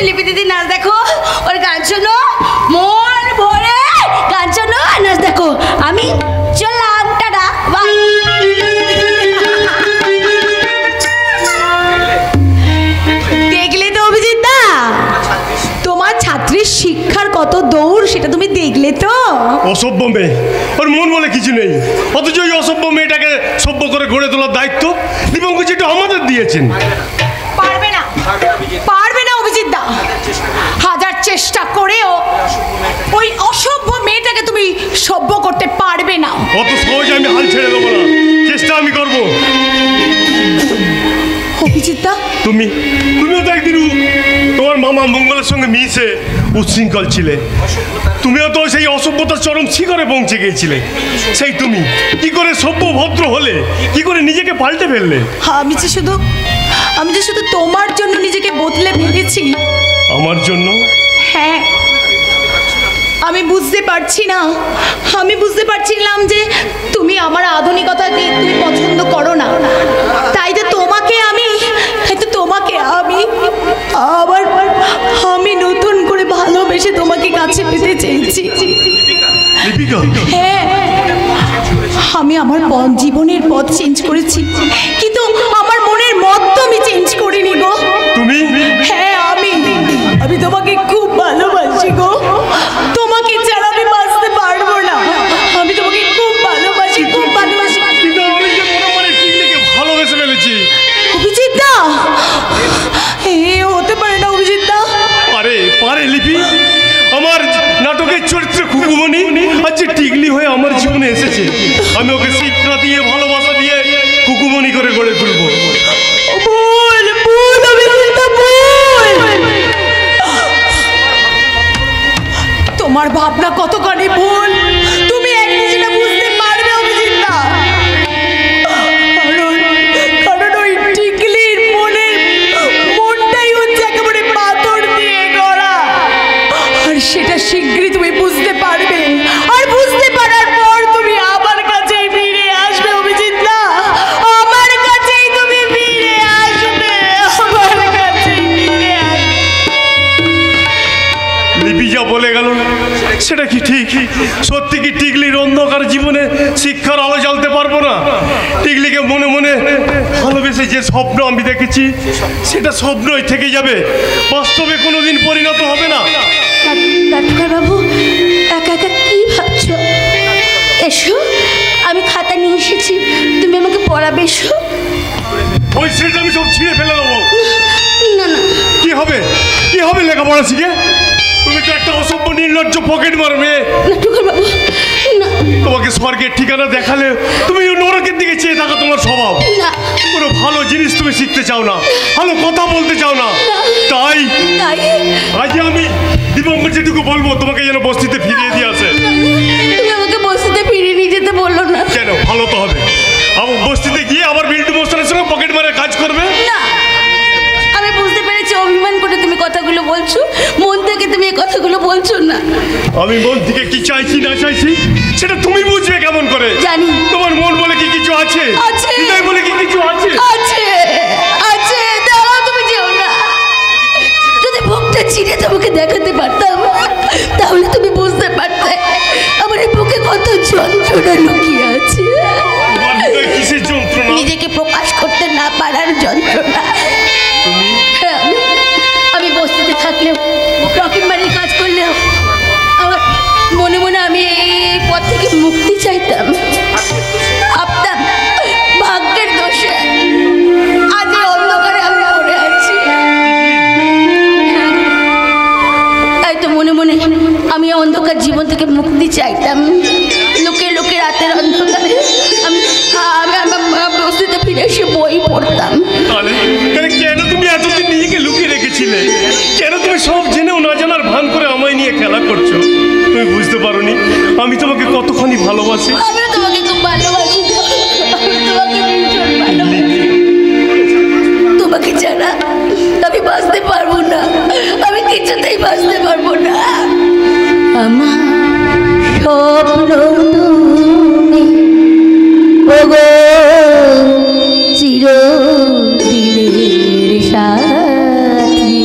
লিপি দিদি নাচ দেখো, ওর গান শোনো, মন ভরে গান শোনো, নাচ দেখো। আমি চললাম, টাটা। দেখলে তো অভিজিৎ দা, তোমার ছাত্রীর শিক্ষার কত দৌড় সেটা তুমি দেখলে তো। অসভ্য মেয়ে, ওর মন বলে কিছু নেই, অথচ ওই অসভ্য মেয়েটাকে সভ্য করে গড়ে তোলার দায়িত্ব দীপঙ্করজিটা আমাদের দিয়েছেন। পারবে না, পারবে না অভিজিৎ দা, হাজার চেষ্টা করেও ওই অসভ্য মেয়েটাকে তুমি সভ্য করতে পারবে না। অত সহজে আমি হাল ছেড়ে দেবো না, চেষ্টা আমি করবো। অভিজিৎ দা, তুমিও তো একদিন তোমার মামা মঙ্গলের সঙ্গে মিশে উচ্ছৃঙ্খল ছিলে, তুমিও তো সেই অসভ্যতার চরম শিখরে পৌঁছে গিয়েছিলে। সেই তুমি কি করে সভ্য ভদ্র হলে, কি করে নিজেকে পাল্টে ফেললে? আমি যে শুধু তোমার জন্য নিজেকে বদলে ফেলেছি। আমার জন্য? হ্যাঁ, আমি বুঝতে পারছিলাম যে তুমি আমার আধুনিকতাকে তুমি পছন্দ করো না, তাই তো তোমাকে আমি নতুন করে ভালোবেসে তোমাকে কাছে পেতে চেয়েছি। হ্যাঁ, আমি আমার জীবনের পথ চেঞ্জ করেছি, কিন্তু আমার মনের মত তো আমি চেঞ্জ করিনি গো। তুমি? হ্যাঁ, আমি তোমাকে খুব ভালোবাসি গো, তোমাকে ছাড়া আমি বাঁচতে পারবো না। আমি তোমাকে খুব ভালোবাসি। কিন্তু আমি যে মনে টিকলিকে ভালোবেসে ফেলেছি। অভিজিৎ দা, হতে পারে না অভিজিৎ দা। পারে লিপি, আমার নাটকের চরিত্র খুকুমণি আজ যে টিকলি হয়ে আমার জীবনে এসেছে, আমি ওকে শিক্ষা দিয়ে ভালোবাসা দিয়ে খুকুমণি করে গড়ে তুলবো। তোমার ভাবনা কতখানি ভুল তুমি একদিন সেটা বুঝতে পারবে অভিজিৎ দা। কারণ ওই টিকলির মনটাই হচ্ছে একেবারে পাথর দিয়ে গড়া, আর সেটা শীঘ্রই তুমি বুঝতে পারবে, আর বুঝতে পারার পর তুমি আমার কাছেই ফিরে আসবে অভিজিৎ দা, আমার কাছেই তুমি ফিরে আসবে, আমার কাছেই ফিরে আসবে। লিপি যা বলে গেল সেটা কি ঠিক? সত্যি কি টিকলির অন্ধকার জীবনে শিক্ষার আলো জ্বালতে পারবো না? টিকলিকে মনে মনে ভালোবেসে যে স্বপ্ন আমি দেখেছি সেটা স্বপ্নই থেকে যাবে, বাস্তবে কোনোদিন পরিণত হবে না। নাট্যকার বাবু, একা একা কি ভাবছো? এসো, আমি খাতা নিয়ে এসেছি, তুমি আমাকে পড়াবে। এসো। ওই সেটা আমি সব ছিঁড়ে ফেলে দেবো। না না, কি হবে লেখাপড়া শিখে? তুমি তো একটা অসভ্য নির্লজ্জ পকেট মার মেয়ে। নাট্যকার বাবু, না। তোমাকে স্বর্গের ঠিকানা দেখালে তুমি নরকের দিকে চেয়ে থাকা তোমার স্বভাব। না, কোনো ভালো জিনিস তুমি শিখতে চাও না, ভালো কথা বলতে চাও না, তাই আজ আমি দীপঙ্কর যেটুকু বলবো তোমাকে যেন বস্তিতে ফিরিয়ে দিয়ে আসে। তুমি আমাকে বস্তিতে ফিরিয়ে নিয়ে যেতে বললো না কেন? ভালো তো হবে, আমার বস্তিতে গিয়ে আবার বিল্টু মস্তানের সঙ্গে পকেট মারে কাজ করবে না। আমি বুঝতে পেরেছি অভিমান করে তুমি কথাগুলো বলছো, মন থেকে তুমি এই কথাগুলো বলছো না। আমি মন থেকে কি চাইছি না চাইছি সেটা তুমি বুঝবে কেমন করে? জানি। তোমার মন বলে কি কিছু আছে? হৃদয় বলে কি কিছু আছে? আছে। দাঁড়াও, তুমি যেও না। যদি বুকটা চিরে তোমাকে দেখাতে পারতাম তাহলে তুমি বুঝতে পারতে আমার এই বুকে কত যন্ত্রণা লুকিয়ে আছে। কিসের যন্ত্রণা? নিজেকে প্রকাশ করতে না পারার যন্ত্রণা। আমি বস্তিতে থাকলেও, রকেট বাড়ির কাজ করলেও আমার মনে মনে আমি এই পথ থেকে মুক্তি চাইতাম, ভাবতাম ভাগ্যের দোষে আজ এই অন্ধকারে আমি পড়ে আছি। তাই তো মনে মনে আমি অন্ধকার জীবন থেকে মুক্তি চাইতাম। লোকে রাতের অন্ধকারে আমি বস্তিতে ফিরে এসে বই পড়তাম। কেন তুমি এতদিন নিজেকে লুকিয়ে রেখেছিলে? কেন তুমি সব জেনেও না জানার ভান করে আমায় নিয়ে খেলা করছো? তুমি বুঝতে পারোনি আমি তোমাকে কতখানি ভালোবাসি। আমিও তোমাকে খুব ভালোবাসি, তোমাকে ভীষণ ভালোবাসি। তোমাকে ছাড়া আমি বাঁচতে পারবো না, আমি কিছুতেই বাঁচতে পারবো না। আমার স্বপ্ন তুমি ওগো চিরদিনের সাথী,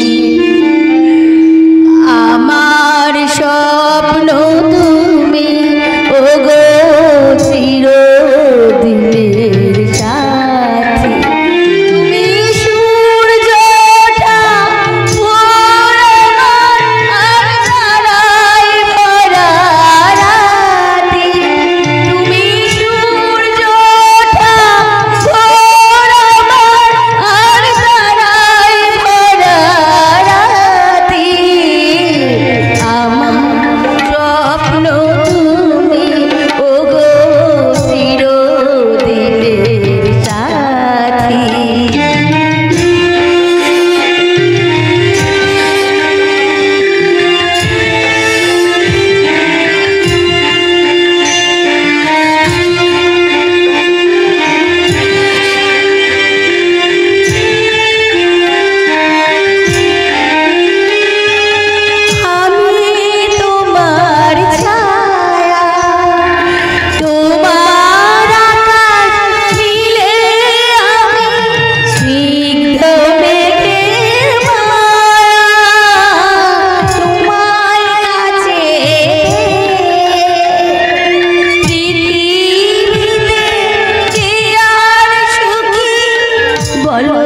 বলো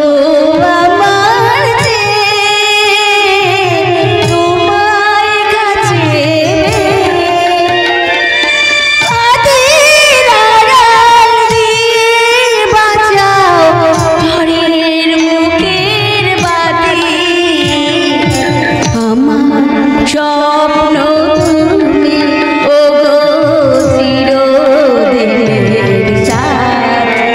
আমার যে তোমার কাছে আদির আড়াল দিয়ে বাঁচাও ঘরের মুখের বাতি আমার স্বপ্ন তুমি ওগো চিরদিনের সাথী।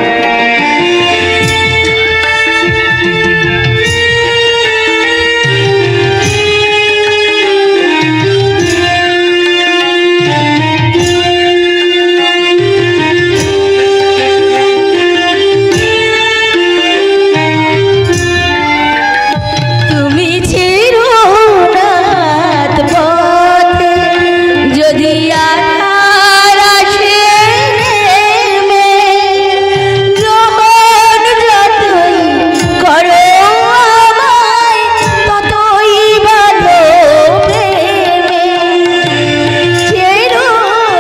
তুমি চিরনাথ পথে যদি আধার আসে নেমে, যখন যতই করো আমায় ততই বাঁধো প্রেমে।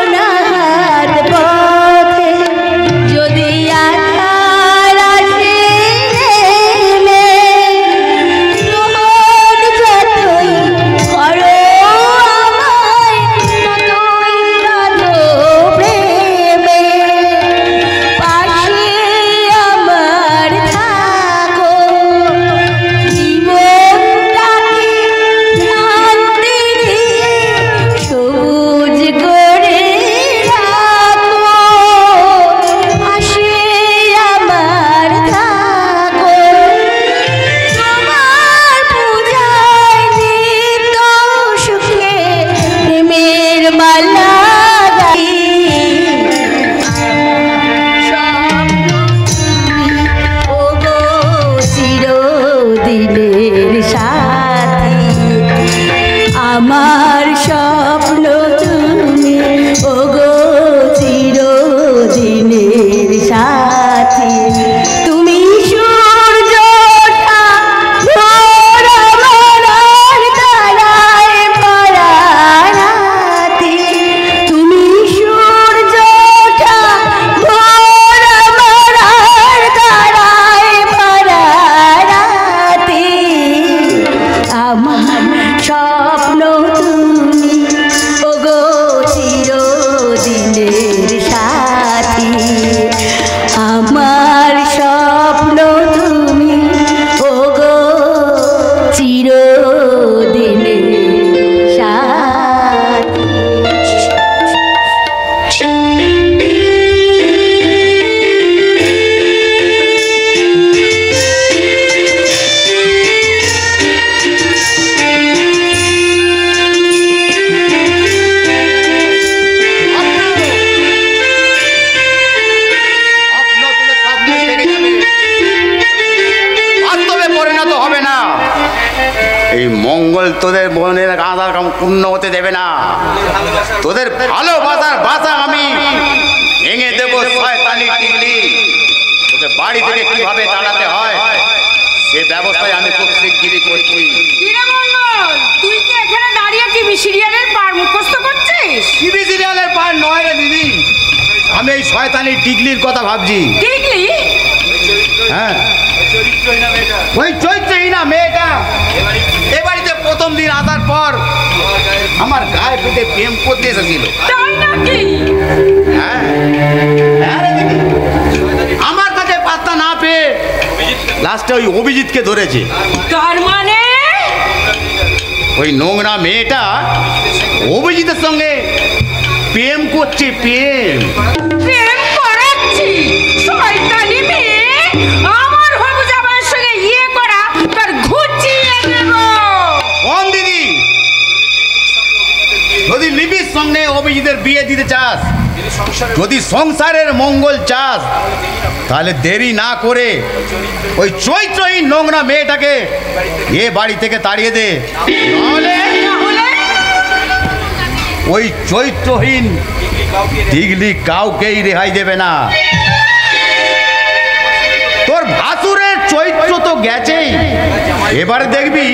চিরনাথ পথে যদি আধার আসে নেমে, যখন যতই করো আমায় ততই বাঁধো প্রেমে। পাশে আমার থাকো, জীবনটাকে শান্তি দিয়ে সবুজ করে রাখো। পাশে আমার থাকো, তোমার পূজায় নিত্য সুখে প্রেমের মালা গাই। ওগো চিরদিনের সাথী, আমার স্বপ্ন তুমি ওগো চিরদিনের সাথী। তুমি সূর্য ওঠা ভোর আমার তারায় ভরা রাতি। তুমি সূর্য ওঠা ভোর আমার তারায় ভরা রাতি। আমার স্বপ্ন তুমি ওগো চিরদিনের সাথী। আমার স্বপ্ন তুমি ওগো চিরদিনের সাথী। বাস্তবে পরিণত হবে না। এই মঙ্গল তোদের মনের আধার পূর্ণ হতে দেবে না। তোদের ভালোবাসার ভাষা আমি ভেঙে দেব শয়তানি টিকলি। তোকে বাড়ি থেকে কিভাবে তাড়াতে হয় সে ব্যবস্থায় আমি খুব শিগগিরই করছি। কিরে মঙ্গল, তুই কি এখানে দাঁড়িয়ে টিভি সিরিয়ালের পার মুখস্থ করছিস? টিভি সিরিয়ালের পার নয় রে দিদি, আমি এই শয়তানি টিকলির কথা ভাবছি। দেখলি হ্যাঁ, ওই চৈত্রহীনা মেয়েটা এ বাড়িতে প্রথম দিন আসার পর আমার গায়ে পেটে প্রেম করতে এসেছিল। তাই নাকি? হ্যাঁ, হ্যাঁ রে দিদি, আমার কাছে পাত্তা না পেয়ে লাস্টে ওই অভিজিৎকে ধরেছে। তার মানে ওই নোংরা মেয়েটা অভিজিতের সঙ্গে প্রেম করছে। প্রেম প্রেম করাচ্ছি? শয়তানি মেয়ে, আমার হবু জামাইয়ের সঙ্গে ইয়ে করা তার ঘুচিয়ে দেব। কোন দিদি, যদি লিপির সঙ্গে অভিজিতের বিয়ে দিতে চাস, যদি সংসারের মঙ্গল চাস, তাহলে দেরি না করে ওই চৈত্রহীন নোংরা মেয়েটাকে এ বাড়ি থেকে তাড়িয়ে দে। নাহলে ওই চৈত্রহীন টিকলি কাউকেই রেহাই দেবে না। তোর ভাসুরের চৈত্র তো গেছেই, এবারে দেখবি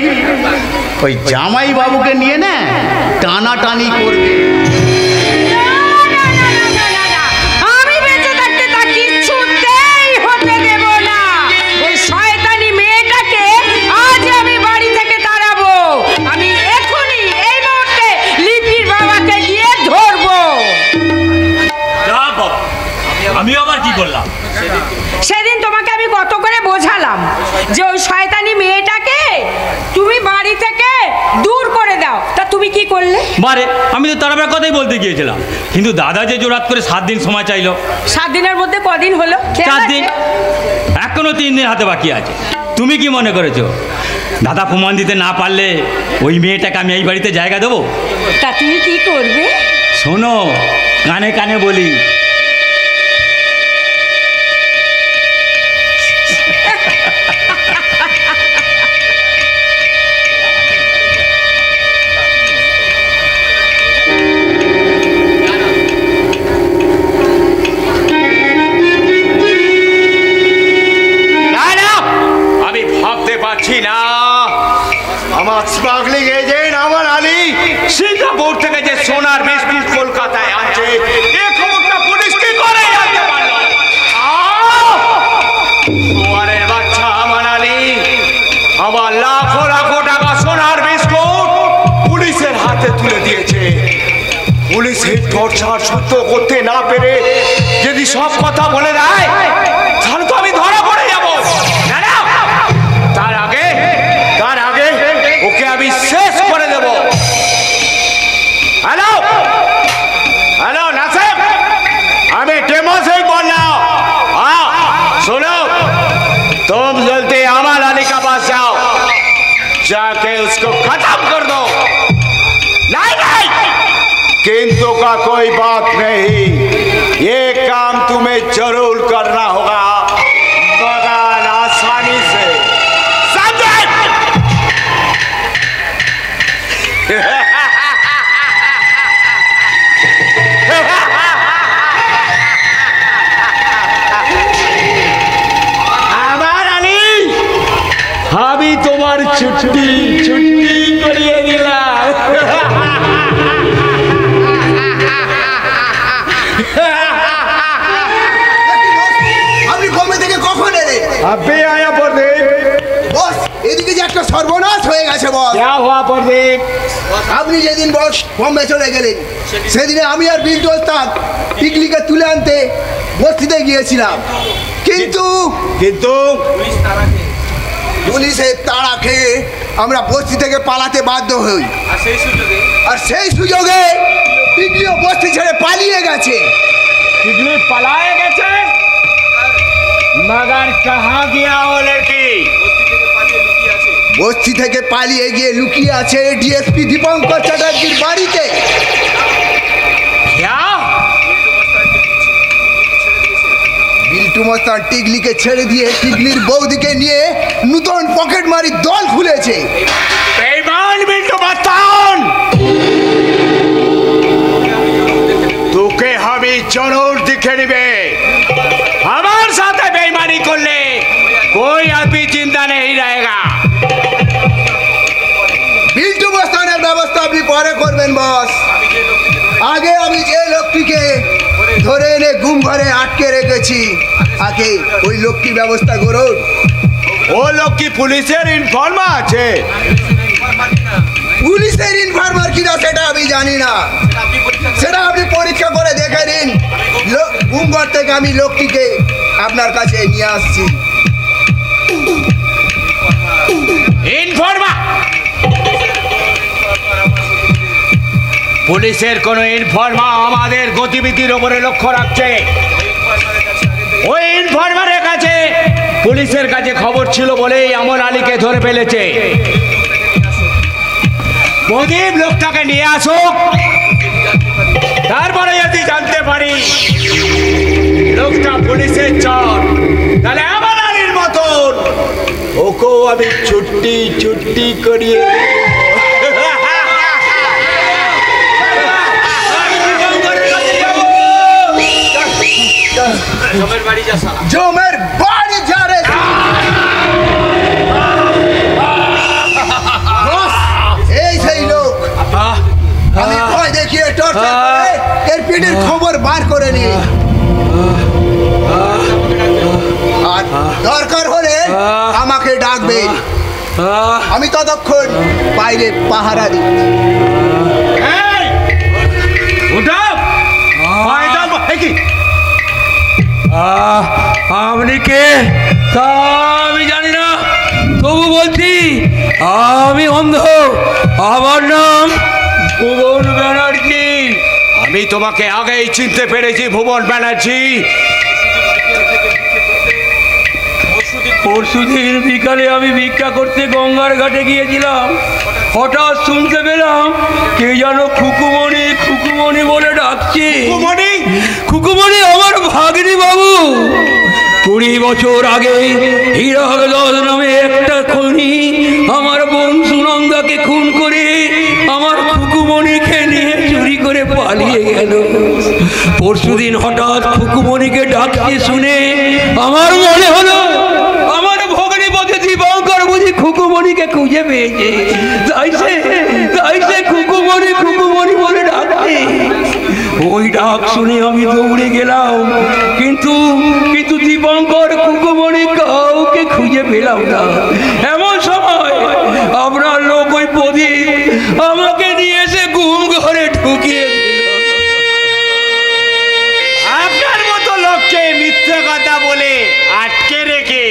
ওই জামাই বাবুকে নিয়ে না টানাটানি করবে। আমি বেঁচে থাকতে তা কিছুতেই হতে দেব না। ওই যে ওই শয়তানি মেয়েটাকে তুমি বাড়ি থেকে দূর করে দাও। তা তুমি কি করলে? বারে আমি তো তার কথাই বলতে গিয়েছিলাম, কিন্তু দাদা যে জোরাত করে 7 দিন সময় চাইলো। 7 দিনের মধ্যে কদিন হলো? 4 দিন, এখনো 3 দিন হাতে বাকি আছে। তুমি কি মনে করেছো দাদা প্রমাণ দিতে না পারলে ওই মেয়েটাকে আমি এই বাড়িতে জায়গা দেবো? তা তুমি কি করবে? শোনো, কানে কানে বলি। আমার স্মাগলিং এজেন্ট আমার আলী সিঙ্গাপুর থেকে যে সোনার বিস্কুট কলকাতায় আছে, এই খবরটা পুলিশ কি করে জানতে পারলো? সোয়ারের বাচ্চা আমার আলী আমার লাখো লাখো টাকা সোনার বিস্কুট পুলিশের হাতে তুলে দিয়েছে। পুলিশের টর্চার সহ্য করতে না পেরে যদি সব কথা বলে দেয় তাহলে তো আমি ধরা পড়ে যাবো। তার আগে ওকে আমি শেষ করে দেব। हेलो हेलो नासिम, हमें टेमो से बोल रहा हूँ। हाँ सुनो, तुम जल्दी अमल अली का पास जाओ, जाके उसको खत्म कर दो। नहीं नहीं, किंतु का कोई बात नहीं, ये काम तुम्हें जरूर करना होगा मगर आसानी से। আমি তোমার ছুটি করিয়ে দিলাম। আপনি কমে থেকে কখন এলেন? अभी आया प्रदीप। বস, এদিকে যে একটা সর্বনাশ হয়ে গেছে বস। क्या हुआ प्रदीप? আপনি যেদিন বস বম্বে চলে গেলেন সেদিনে আমি আর বিল্টু ওস্তাদ টিকলিকে তুলে আনতে বস্তিতে গিয়েছিলাম, কিন্তু পুলিশের তাড়া খেয়ে আমরা বস্তি থেকে পালাতে বাধ্য হই। আর সেই সুযোগে টিকলিও বস্তি ছেড়ে পালিয়ে গেছে। टिकली पलाए गए मगर कहाँ गया वो लड़की? বস্তি থেকে পালিয়ে গিয়ে লুকিয়ে আছে ডিএসপি দীপঙ্কর চ্যাটার্জির বাড়িতে। क्या? বিল্টু মস্তান টিকলিকে ছেড়ে দিয়ে টিকলির বৌদিকে নিয়ে নূতন পকেট মারি দল খুলেছে। बेईमान बिल्टू मस्तान, তোকে আমি জরুর দেখে নিবে। আমার সাথে বেईमानी করলে कोई आदमी जिंदा नहीं रहेगा। বিল্টু মস্তানের ব্যবস্থা আপনি পরে করবেন বস। আগে আমি যে লোকটিকে ধরে এনে গুম ঘরে আটকে রেখেছি, আগে ওই লোকটির ব্যবস্থা করুন। ও লোক কি পুলিশের ইনফর্মার আছে? পুলিশের ইনফরমার কিনা সেটা আমি জানি না, সেটা আপনি পরীক্ষা করে দেখে নিন। গুমঘর থেকে আমি লোকটিকে আপনার কাছে নিয়ে আসছি। ইনফর্মার? পুলিশের কোন ইনফর্মার আমাদের গতিবিধির উপরে লক্ষ্য রাখছে। ওই ইনফর্মারের কাছে পুলিশের কাছে খবর ছিল বলেই আমল আলীকে ধরে ফেলেছে। প্রদীপ লোকটাকে নিয়ে আসুক, তারপরে যদি জানতে পারি লোকটা পুলিশের চর, তাহলে আমল আলীর মতন ওকেও আমি ছুটি করিয়ে জমের বাড়ি যা রে। এই সেই লোক, আমি ভয় দেখিয়ে টর্চার করে এর পিঠের খবর বার করে নি। আর দরকার হলে আমাকে ডাকবে, আমি ততক্ষণ বাইরে পাহারা দিই। আপনি কে তা আমি জানি না। বন্ধু, আমার নাম ভুবন ব্যানার্জি। আমি তোমাকে আগেই চিনতে পেরেছি ভুবন ব্যানার্জি। পরশুদিন বিকালে আমি ভিক্ষা করতে গঙ্গার ঘাটে গিয়েছিলাম। হঠাৎ শুনতে পেলাম কে যেন খুকুমণি খুকুমণি বলে ডাকছে। খুকুমণি আমার ভাগ্নি বাবু। 20 বছর আগে হীরক দাস নামে একটা খুনি আমার বোন সুনন্দাকে খুন করে আমার খুকুমণিকে নিয়ে চুরি করে পালিয়ে গেল। পরশুদিন হঠাৎ খুকুমণিকে ডাকতে শুনে আমার মনে হলো আমার ভগ্নিপতি দীপঙ্কর বুঝি খুকুমণিকে খুঁজে পেয়েছে, তাই সে খুকুমণি খুকুমণি বলে ডাকছে। ওই ডাক শুনে আমি দৌড়ে গেলাম, কিন্তু দীপঙ্কর খুকুমণি কাউকে খুঁজে পেলাম না। এমন সময় আপনার লোক ওই প্রদীপ আমাকে নিয়ে এসে ঘুম ঘরে ঢুকিয়ে আপনার মতো লোককে মিথ্যে কথা বলে আটকে রেখে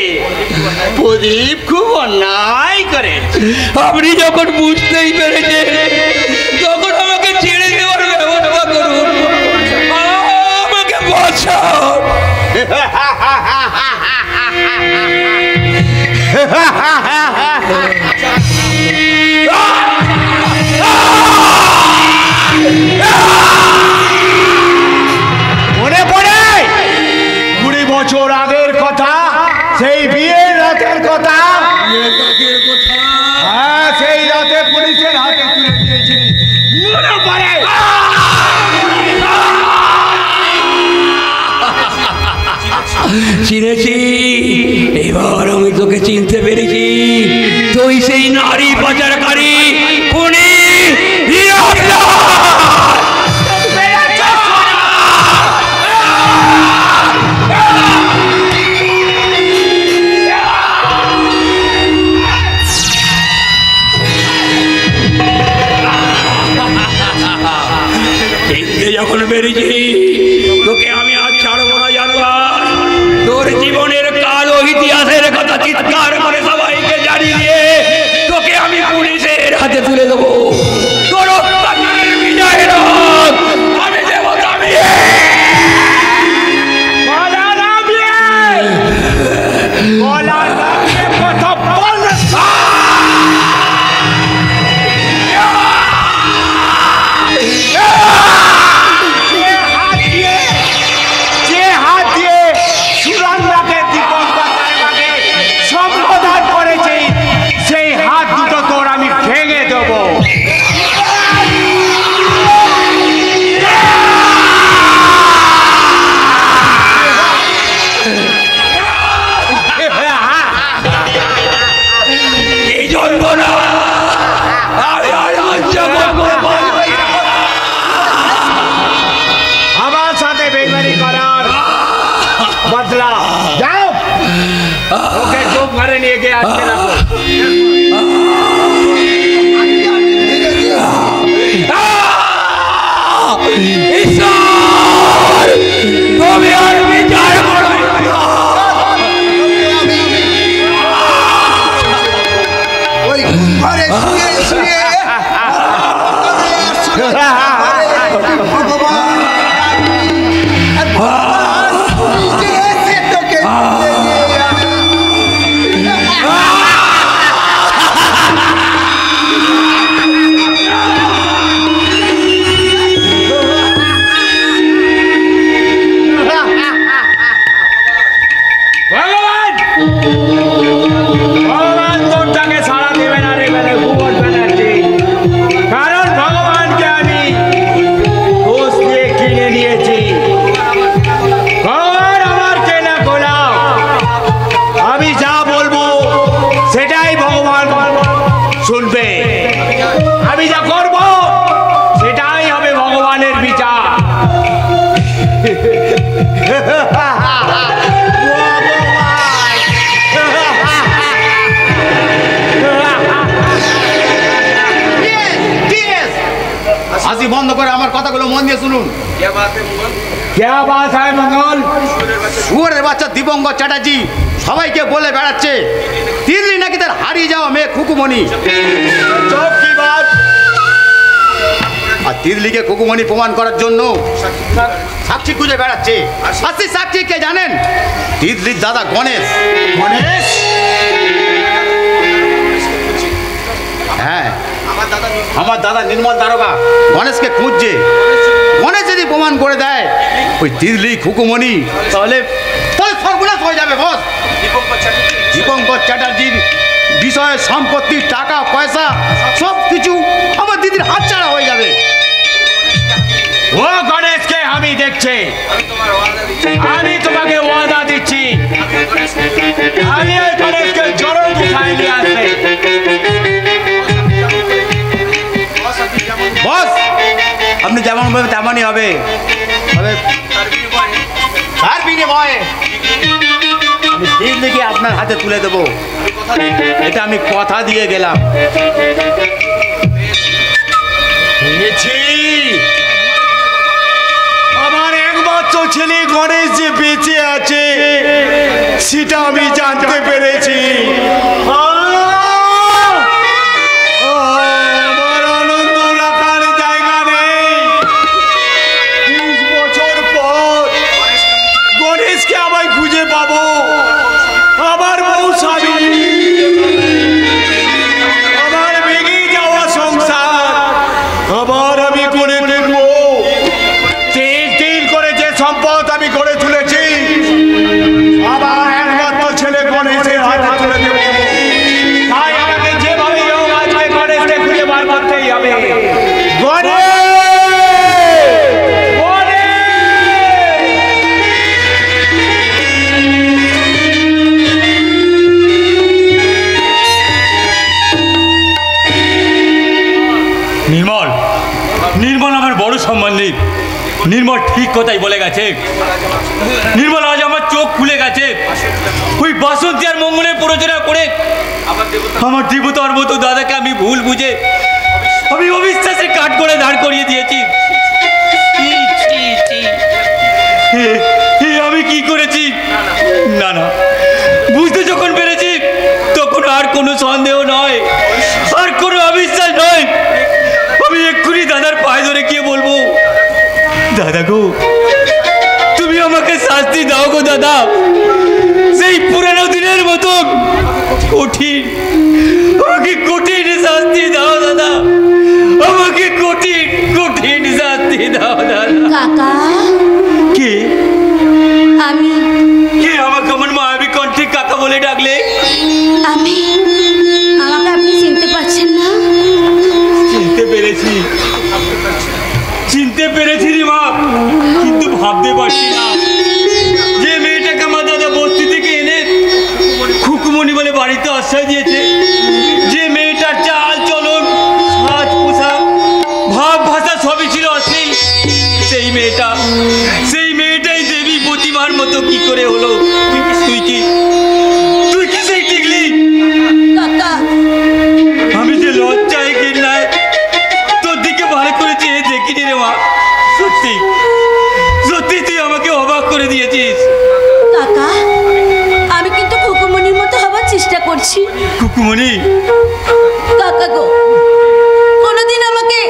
প্রদীপ খুব অন্যায় করে। আপনি যখন বুঝতেই পেরেছেন তখন আমাকে ছেড়ে দেওয়ার ব্যবস্থা করুন, আমাকে বাঁচান। মনে পড়ে 20 বছর আগের কথা, সেই বিয়ের রাতের কথা। হ্যাঁ, সেই রাতে পুলিশের হাতে তুলে দিয়েছিলি, মনে পড়ে? চিনেছি, এবার আমি তোকে চিনতে পেরেছি। তুই সেই নারী পাচারকারী খুনি হীরক দাস। যখন বেরিয়েছি তোকে আমি আজ ছাড়বো না, জানবা? তোর জীবনের কালো ইতিহাসের কথা চিৎকার করে সবাইকে জানিয়ে দিয়ে তোকে আমি পুলিশের হাতে তুলে দেবো। তোর অত্যাচারের বিজয়ের আমি দেবো দামিয়ে। ঘরে নিয়ে গিয়ে আজকে রাখো। তুমি আর বিচার করো। ওই ঘরে শুয়ে শুয়ে বন্ধ করে আমার কথাগুলো মন দিয়ে শুনুন। क्या बात है मंगल? শুয়োরের বাচ্চা দীপঙ্কর চ্যাটার্জি সবাইকে বলে বেড়াচ্ছে দিল্লি নাকি আমাদের হারিয়ে যাওয়া মেয়ে খুকুমণি। আর তিতলিকে খুকুমণি প্রমাণ করার জন্য সাক্ষী খুঁজে বেড়াচ্ছে। আর সেই সাক্ষী কে জানেন? তিতলির দাদা গণেশ। গণেশ? হ্যাঁ, আমার দাদা নির্মল দারোগা গণেশকে খুঁজছে। গণেশ যদি প্রমাণ করে দেয় ওই তিতলি খুকুমণি, তাহলে সর্বনাশ হয়ে যাবে বস। দীপঙ্কর চ্যাটার্জির বিষয়ে সম্পত্তি, টাকা পয়সা সব কিছু আমার দিদির হাতছাড়া হয়ে যাবে। ও গণেশকে আমি দেখছি, আমি তোমাকে ওয়াদা দিচ্ছি, আমি ওই গণেশকে জড়ো উঠায় নিয়ে আসবে। বস আপনি যেমন বলবেন তেমনই হবে। তার বিনিময়ে আমি তিতলিকে আপনার হাতে তুলে দেবো, এটা আমি কথা দিয়ে গেলাম। আমার একমাত্র ছেলে গণেশ যে বেঁচে আছে সেটা আমি জানতে পেরেছি। আমার আনন্দ রাখার জায়গা নেই। 20 বছর পর গণেশকে আমায় খুঁজে পাবো, আমার বউ স্বামী, আমার ভেঙে যাওয়া সংসার আবার আমি করে তুলব। তিল তিল করে যে সম্পদ আমি গড়ে তুলেছি আমার একমাত্র ছেলে গণেশের হাতে তুলে দেব। তাই আমাকে যেভাবে হোক আজকে গণেশকে খুঁজে বার করতেই হবে। গণেশ! নির্মল, নির্মল আমার বড় সম্বন্ধী। নির্মল ঠিক কথাই বলে গেছে। নির্মল আজ আমার চোখ খুলে গেছে। ওই বাসন্তী আর মঙ্গলের প্ররোচনা করে আমার দেবতার মতো দাদাকে আমি ভুল বুঝে আমি অবিশ্বাসে কাঠ করে দাঁড় করিয়ে দিয়েছি। আমি কি করেছি? না না, বুঝতে যখন পেরেছি তখন আর কোনো সন্দেহ নয়, আর কোনো অবিশ্বাস নয়। আমি এক্ষুনি দাদার পায়ে ধরে গিয়ে বলবো, দাদা গো তুমি আমাকে শাস্তি দাও গো দাদা, সেই পুরানো দিনের মতো কঠিন, আমাকে কঠিন শাস্তি দাও দাদা, আমাকে কঠিন কঠিন শাস্তি দাও দাদা। কাকা কে? আমি। কে আমাকে আমার মায়াবী কণ্ঠে কাকা বলে ডাকলে? আমি। আমাকে আপনি চিনতে পারছেন না? চিনতে পেরেছি, চিনতে পেরেছি রে মা, কিন্তু ভাবতে পারছি না যে মেয়েটাকে আমার দাদা বস্তি থেকে এনে খুকুমণি বলে বাড়িতে আশ্রয় দিয়েছে, যে মেয়েটার চাল চলন সাজ পোশাক ভাব ভাষা সবই ছিল অশ্লীল, সেই মেয়েটাই দেবী প্রতিমার মতো কি করে হলো? তুই কি সেই টিকলি? কাকা আমি যে লজ্জায় ঘৃণায় তোর দিকে ভালো করে চেয়ে দেখিনি রে মা। সত্যি সত্যি তুই আমাকে অবাক করে দিয়েছিস। কাকা আমি কিন্তু খুকুমণির মতো হবার চেষ্টা করছি। খুকুমণি? কাকা গো কোনোদিন আমাকে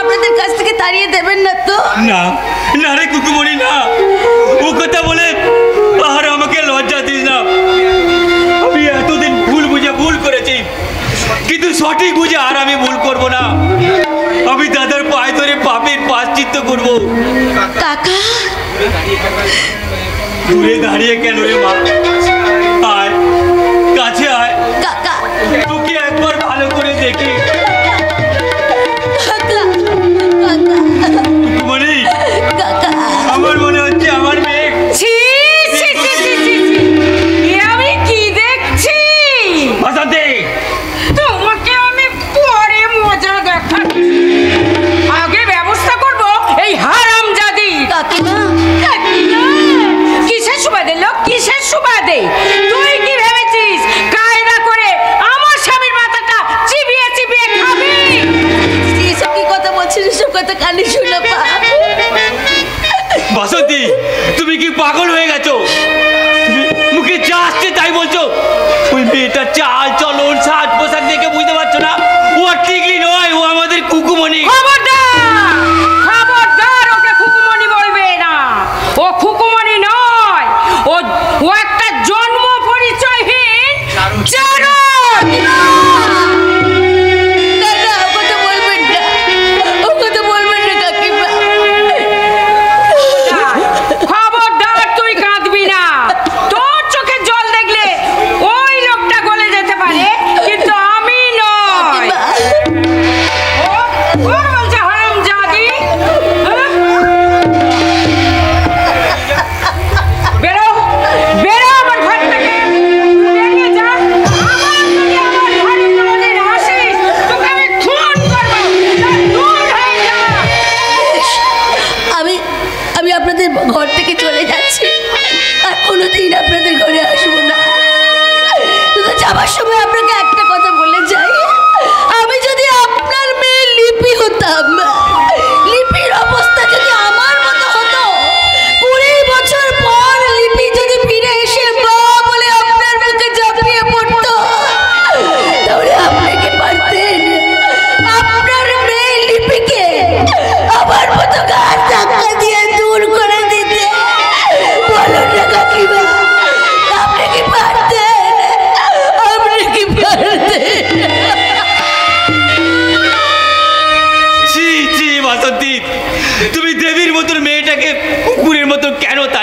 আপনাদের কাছ থেকে তাড়িয়ে দেবেন না তো? না না রে খুকুমণি না, ও কথা বলে আর আমাকে লজ্জা দিস না। আমি এতদিন ভুল বুঝে ভুল করেছি, কিন্তু সঠিক বুঝে আর আমি ভুল করব না। আমি দাদার পায়ে ধরে পাপের প্রায়শ্চিত্ত করব। কাকা দূরে দাঁড়িয়ে কেন রে মা, আয় কাছে আয়, কাকা তোকে একবার ভালো করে দেখি। কাকা কাকা খুকুমণি, কাকা আমার মনে হচ্ছে আমার মেয়ে। ছি ছি ছি ছি ছি এ আমি কি দেখছি? বাসন্তী, তোমাকে আমি পরে মজা দেখাচ্ছি, আগে ব্যবস্থা করব এই হারামজাদি। কাকিমা কাকিমা কিসের সুবাদে লোক, কিসের সুবাদে?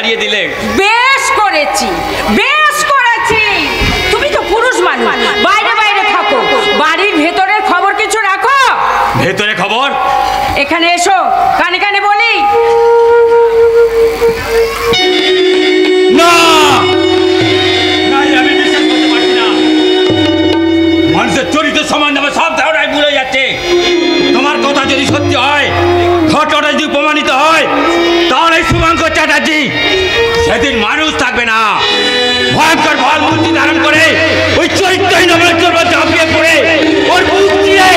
তাড়িয়ে দিলে? বেশ করেছি, বেশ করেছি। তুমি তো পুরুষ মানুষ, বাইরে বাইরে থাকো, বাড়ির ভেতরের খবর কিছু রাখো। ভেতরে খবর? এখানে এসো, কানে কানে বলি। না, আমি বিশ্বাস করতে পারছি না। মানুষের চরিত্র সম্বন্ধে আমার সব ধারণাই ভুলে যাচ্ছে। তোমার কথা যদি সত্যি হয়, ঘটনাটা যদি প্রমাণিত হয়, তাহলে শুভঙ্কর চ্যাটার্জি সেদিন মানুষ থাকবে না। ভয়ঙ্কর ভয় মূর্তি ধারণ করে ওই চরিত্রহীন অবলম্বন চাপিয়ে পড়ে ওর মুখ দিয়ে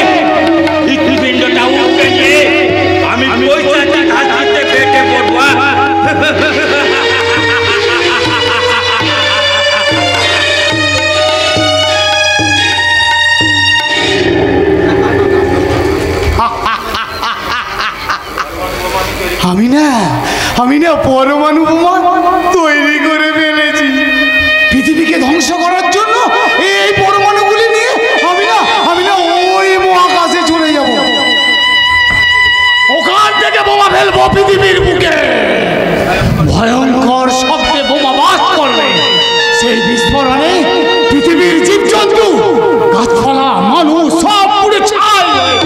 হৃৎপিণ্ডটা উঠে গিয়ে আমি পয়সাটা ঘাস দিতে পেটে পড়বো। আমি না পরমাণু বোমা তৈরি করে ফেলেছি পৃথিবীকে ধ্বংস করার জন্য। এই পরমাণুগুলি নিয়ে আমি না ওই মহাকাশে চলে যাব। ওখান থেকে বোমা ফেলবো পৃথিবীর বুকে। ভয়ঙ্কর শব্দে বোমা বাস করবে। সেই বিস্ফোরণে পৃথিবীর জীবজন্তু, গাছপালা, মানুষ সব পুড়ে ছাই হয়ে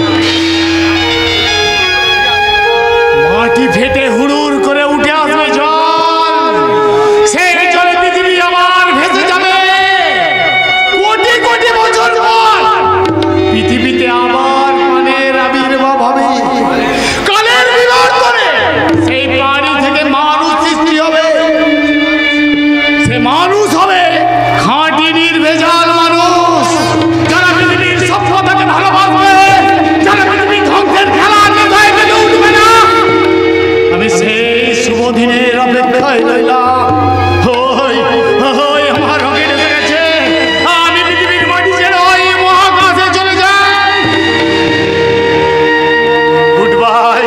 মাটি ফেটে হুড়ুর করে উঠে আসবে জল। সেই জলে পৃথিবী আবার ভেসে যাবে। কোটি কোটি বছর পর পৃথিবীতে আবার প্রাণের আবির্ভাব হবে। কালের বিবর্তনে সেই প্রাণী থেকে মানুষ সৃষ্টি হবে। সে মানুষ হবে খাঁটি নির্ভেজাল মানুষ, যারা পৃথিবীর সভ্যতাকে ভালোবাসবে, যারা পৃথিবীর ধ্বংসের খেলা নেতায় থেকে উঠবে না। আমি সেই শুভ দিনের অপেক্ষায় রইলাম। আমার রঙের এসে গেছে। আমি পৃথিবীর মাটি ছেড়ে ওই মহাকাশে চলে যাই। গুড বাই,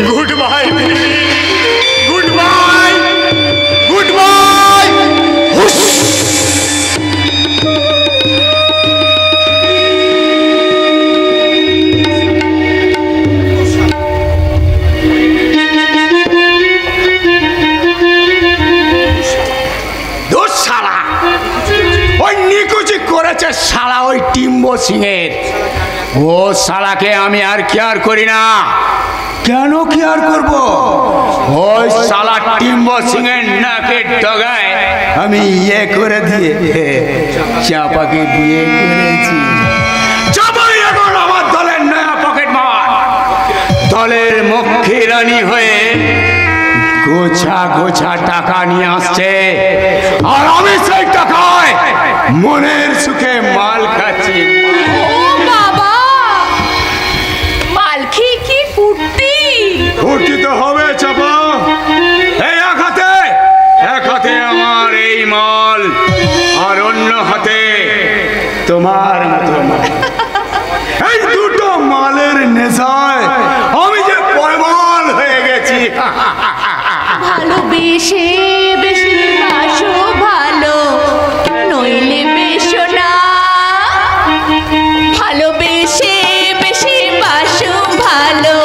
গুড বাই পৃথিবী, গুড বাই, গুড বাই। ওই নিকুচি করেছে শালা ওই টিম্ব সিংয়ের। ও শালাকে আমি আর কেয়ার করি না। কেন কেয়ার করব? ওই শালা টিম্ব সিংয়ের নাকের ডগায় আমি ইয়ে করে দিয়ে চাপাকে বিয়ে করেছি। চাপাই এখন আমার দলের নয়া পকেট মার। দলের মুখ্য রানী হয়ে গোছা গোছা টাকা নিয়ে আসছে, আর আমি সেই টাকায় মনের সুখে মাল খাচ্ছি। ও বাবা, মাল খেয়ে কি ফুর্তি! ফুর্তি তো হবে চাপা। এই এক হাতে আমার এই মাল, আর অন্য হাতে তোমার মতো মাল। এই দুটো মালের নেশায় আমি যে পয়মাল হয়ে গেছি। ভালোবেসে বেশি বাসো ভালো, নইলে বেশো না। ভালোবেসে বেশি বাসো ভালো,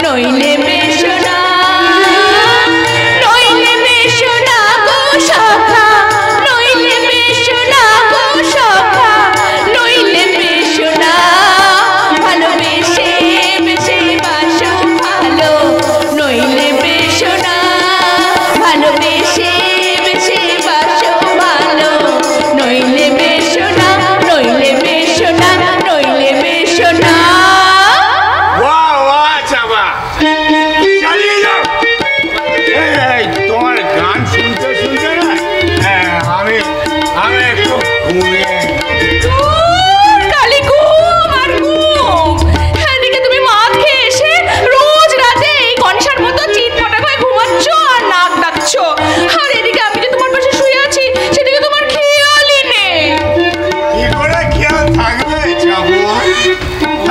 নইলে বেশো না। নইলে বেশো না গো সখা, নইলে বেশো না গো সখা, নইলে বেশো না। ভালোবেসে বেশি বাসো ভালো, নইলে বেশো না। ভালোবেসে বেশি বাসো ভালো, নইলে বেশো না, নইলে বেশো না, নইলে বেশো না। বাহ বাহ চাপা, চালিয়ে যাও। এই তোমার গান শুনতে শুনতে না আমি একটু ঘুমিয়ে। কালি ঘুম আর ঘুম। এদিকে তুমি মদ খেয়ে এসে রোজ রাতে এই কনসার মতো চিৎপটা হয়ে ঘুমাচ্ছ আর নাক ডাকছো। আর এদিকে আমি যে তোমার পাশে শুয়ে আছি সেদিকে তোমার খেয়ালই নেই। কি করে খেয়াল থাকবে যাবো?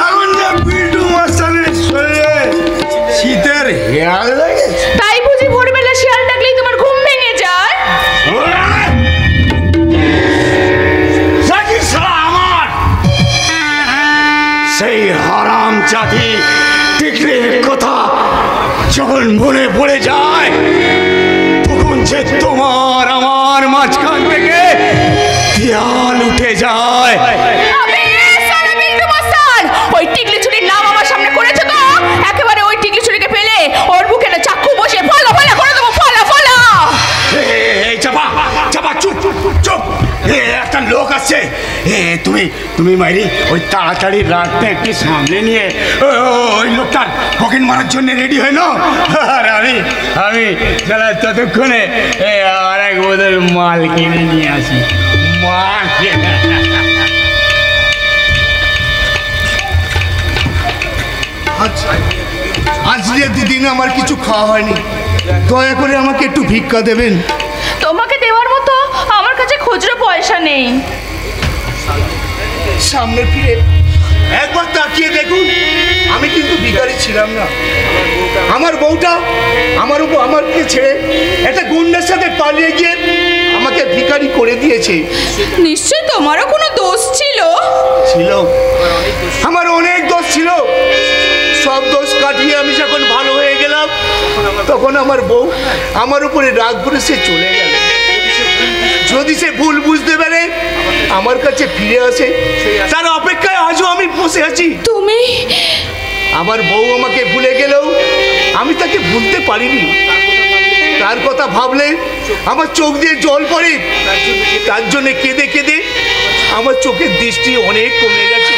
এখন যে পিন্টু মাস্টারের শরীরে শীতের হেয়াল লেগেছে। তাই বুঝি ভোরবেলা শিয়াল ডাকলেই তোমার ঘুম ভেঙে যায়? সাকি শালা আমার সেই হারাম জাতি টিকলির কথা যখন মনে পড়ে যায়, তখন যে আসছে। তুমি তুমি মাইরি ওই তাড়াতাড়ি রাতটা একটু সামনে নিয়ে ওই লোকটার পকেট মারার জন্য রেডি হইল। আর আমি আমি যারা ততক্ষণে আর এক বোধের মাল কিনে নিয়ে আসি। মাল আজ যে দুদিন আমার কিছু খাওয়া হয়নি, দয়া করে আমাকে একটু ভিক্ষা দেবেন। তোমাকে দেওয়ার মতো আমার কাছে খুচরো পয়সা নেই। সামনে ফিরে একবার তাকিয়ে দেখুন, আমি কিন্তু ভিখারি ছিলাম না। আমার বউটা আমাকে ছেড়ে একটা গুন্ডার সাথে পালিয়ে গিয়ে আমাকে ভিখারি করে দিয়েছে। নিশ্চয়ই তোমারও কোনো দোষ ছিল। আমার অনেক দোষ ছিল। সব দোষ কাটিয়ে আমি যখন ভালো হয়ে গেলাম, তখন আমার বউ আমার উপরে রাগ করে সে চলে গেল। যদি সে ভুল বুঝতে পারে আমার কাছে ফিরে আসে, তার অপেক্ষায় আজও আমি বসে আছি। তুমি আমার বউ আমাকে ভুলে গেলেও আমি তাকে ভুলতে পারিনি। তার কথা ভাবলে আমার চোখ দিয়ে জল পড়ে। তার জন্য কেঁদে কেঁদে আমার চোখের দৃষ্টি অনেক কমে গেছে।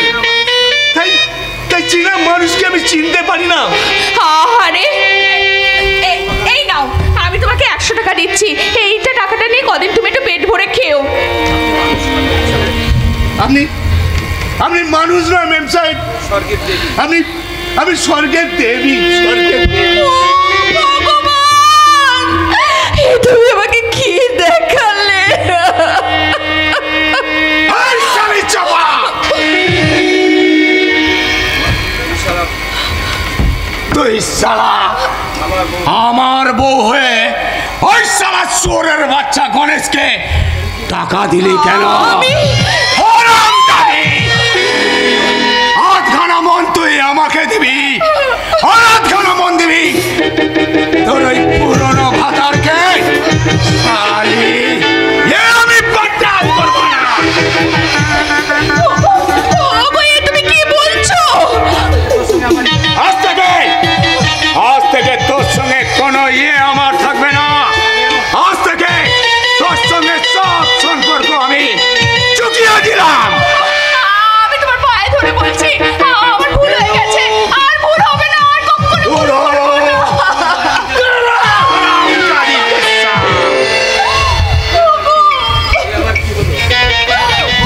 তাই তাই চেনা মানুষকে আমি চিনতে পারি না। আরে এই নাও, আমি তোমাকে 100 টাকা দিচ্ছি। এইটা টাকাটা নিয়ে কদিন তুমি একটু পেট ভরে খেও। আপনি মানুষ নয় ম্যাম সাহেব, আমি স্বর্গের দেবী। ভগবান, তুমি আমাকে কি দেখালে? তুই শালা আমার বউ হয়ে ওই শালা চোরের বাচ্চা গণেশকে টাকা দিলি কেন? আধখানা মন তুই আমাকে দিবি, আধখানা মন দিবি তোর ওই পুরনো ভাতারকে। আমি বরদাস্ত করবো না। তুমি কি বলছো? আজ থেকে তোর সঙ্গে কোনো আমার থাকবে না। আজ থেকে তোর সঙ্গে সব সম্পর্ক আমি চুকিয়ে দিলাম। আমি তোমার পায়ে ধরে বলছি, আমার ভুল হয়ে গেছে, আর ভুল হবে না, আর কখনো ভুল হবে না।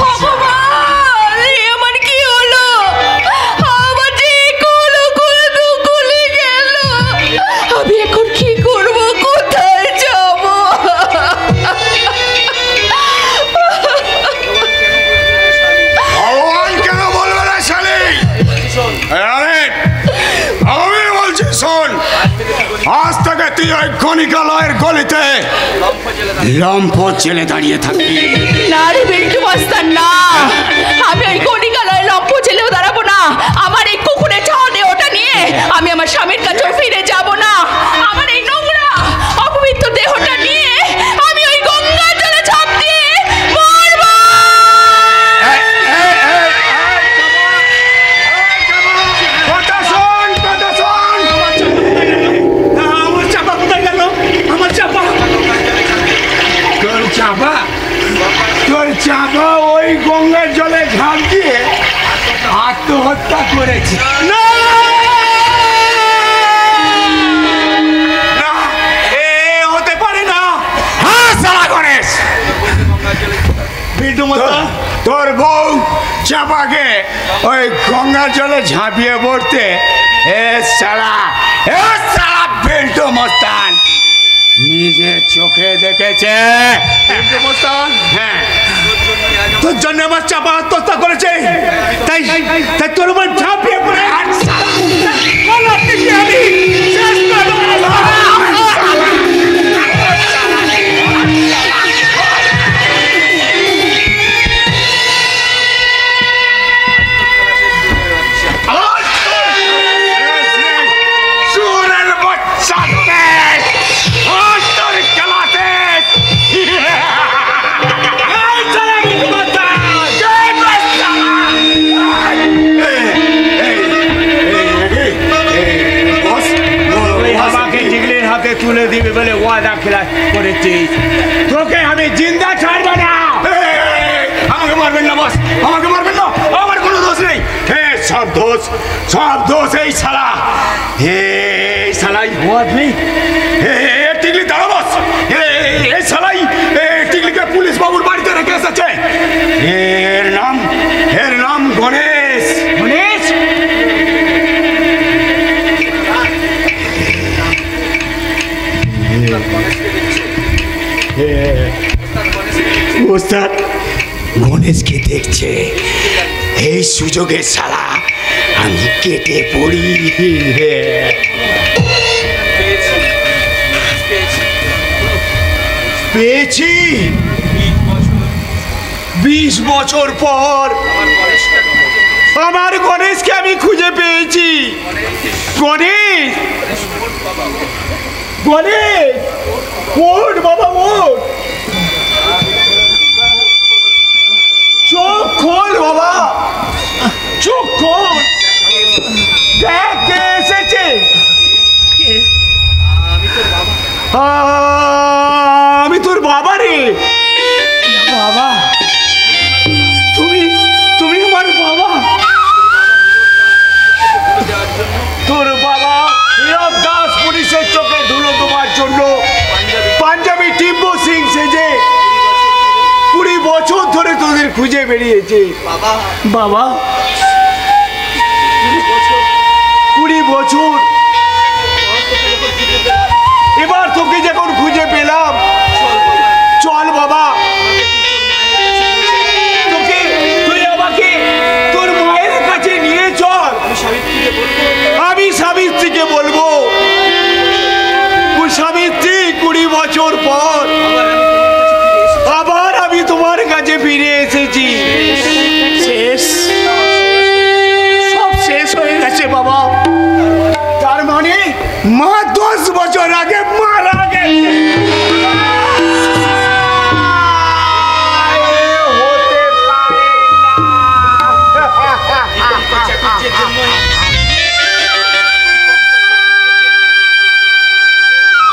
ভগবান, আমার কি হলো? আমার যে কুলে গেল। আমি এখন কি করব? কোথায় যাব? ভগবান কেন বলবে না শালি? আরে আমি বলছি শোন, আজ থেকে তুই ওই গণিকালয়ের গলিতে লম্ফ জেলে দাঁড়িয়ে থাকবি। না রে বিল্টু মাস্টার, না, আমি ওই গণিকালয়ে লম্ফ জেলেও দাঁড়াবো না। আমার এই কুকুরের ছাওয়া দেহটা নিয়ে আমি আমার স্বামীর কাছে ফিরে যাব না। আমার এই নোংরা অপবিত্র দেহটা নিয়ে আমি ওই গঙ্গার জলে ঝাঁপ দিয়ে মরবো। কথা শোন, কথা শোন। আমার চাপা কোথায় গেল? আমার চাপা, তোর চাপা, তোর চাপা ওই গঙ্গার জলে ঝাঁপ দিয়ে আত্মহত্যা করেছে। না, এ হতে পারে না। হ্যাঁ সারা গণেশ, তোর বউ চাপাকে ওই গঙ্গার জলে ঝাঁপিয়ে পড়তে এ সারা বেল্টো মস্তান নিজের চোখে দেখেছে। হ্যাঁ, তোর জন্য আমার চাপা আত্মহত্যা করেছে, তাই তাই তোর উপর ঝাঁপিয়ে পড়ে তুলে দিবে বলে ওয়াদা খেলা করেছিস, তোকে আমি জিন্দা ছাড়বো না। আমাকে মারবে দোষ এই শালা। এই শালাই টিকলি দাঁড়া বস। এই শালাই টিকলিকে পুলিশ বাবুর বাড়িতে রেখে এসেছে। এর নাম গণেশ। গণেশ ওস্তাদ গণেশকে দেখছে, এই সুযোগে শালা আমি কেটে পড়ি। পেয়েছি 20 বছর পর আমার গণেশকে আমি খুঁজে পেয়েছি। গণেশ গণেশ ওঠ বাবা ওঠ, চোখ খোল বাবা, চোখ খোল, দেখ কে এসেছে। আমি তোর বাবা রে। বাবা তুমি আমার বাবা। তোর বাবা হীরক দাস পুলিশের চোখে ধুলো তোমার জন্য পাঞ্জাবি টিম্বু সিং সেজে 20 বছর ধরে তোদের খুঁজে বেরিয়েছে। বাবা 20 বছর, এবার তোকে যখন খুঁজে পেলাম, চল বাবা তুই আমাকে তোর মায়ের কাছে নিয়ে চল। আমি সাবিত্রীকে বলবো, সাবিত্রী 20 বছর পর আবার আমি তোমার কাছে ফিরে এসেছি। সব শেষ হয়ে গেছে বাবা। তার মানে মা 10 বছর আগে মারা গেছে।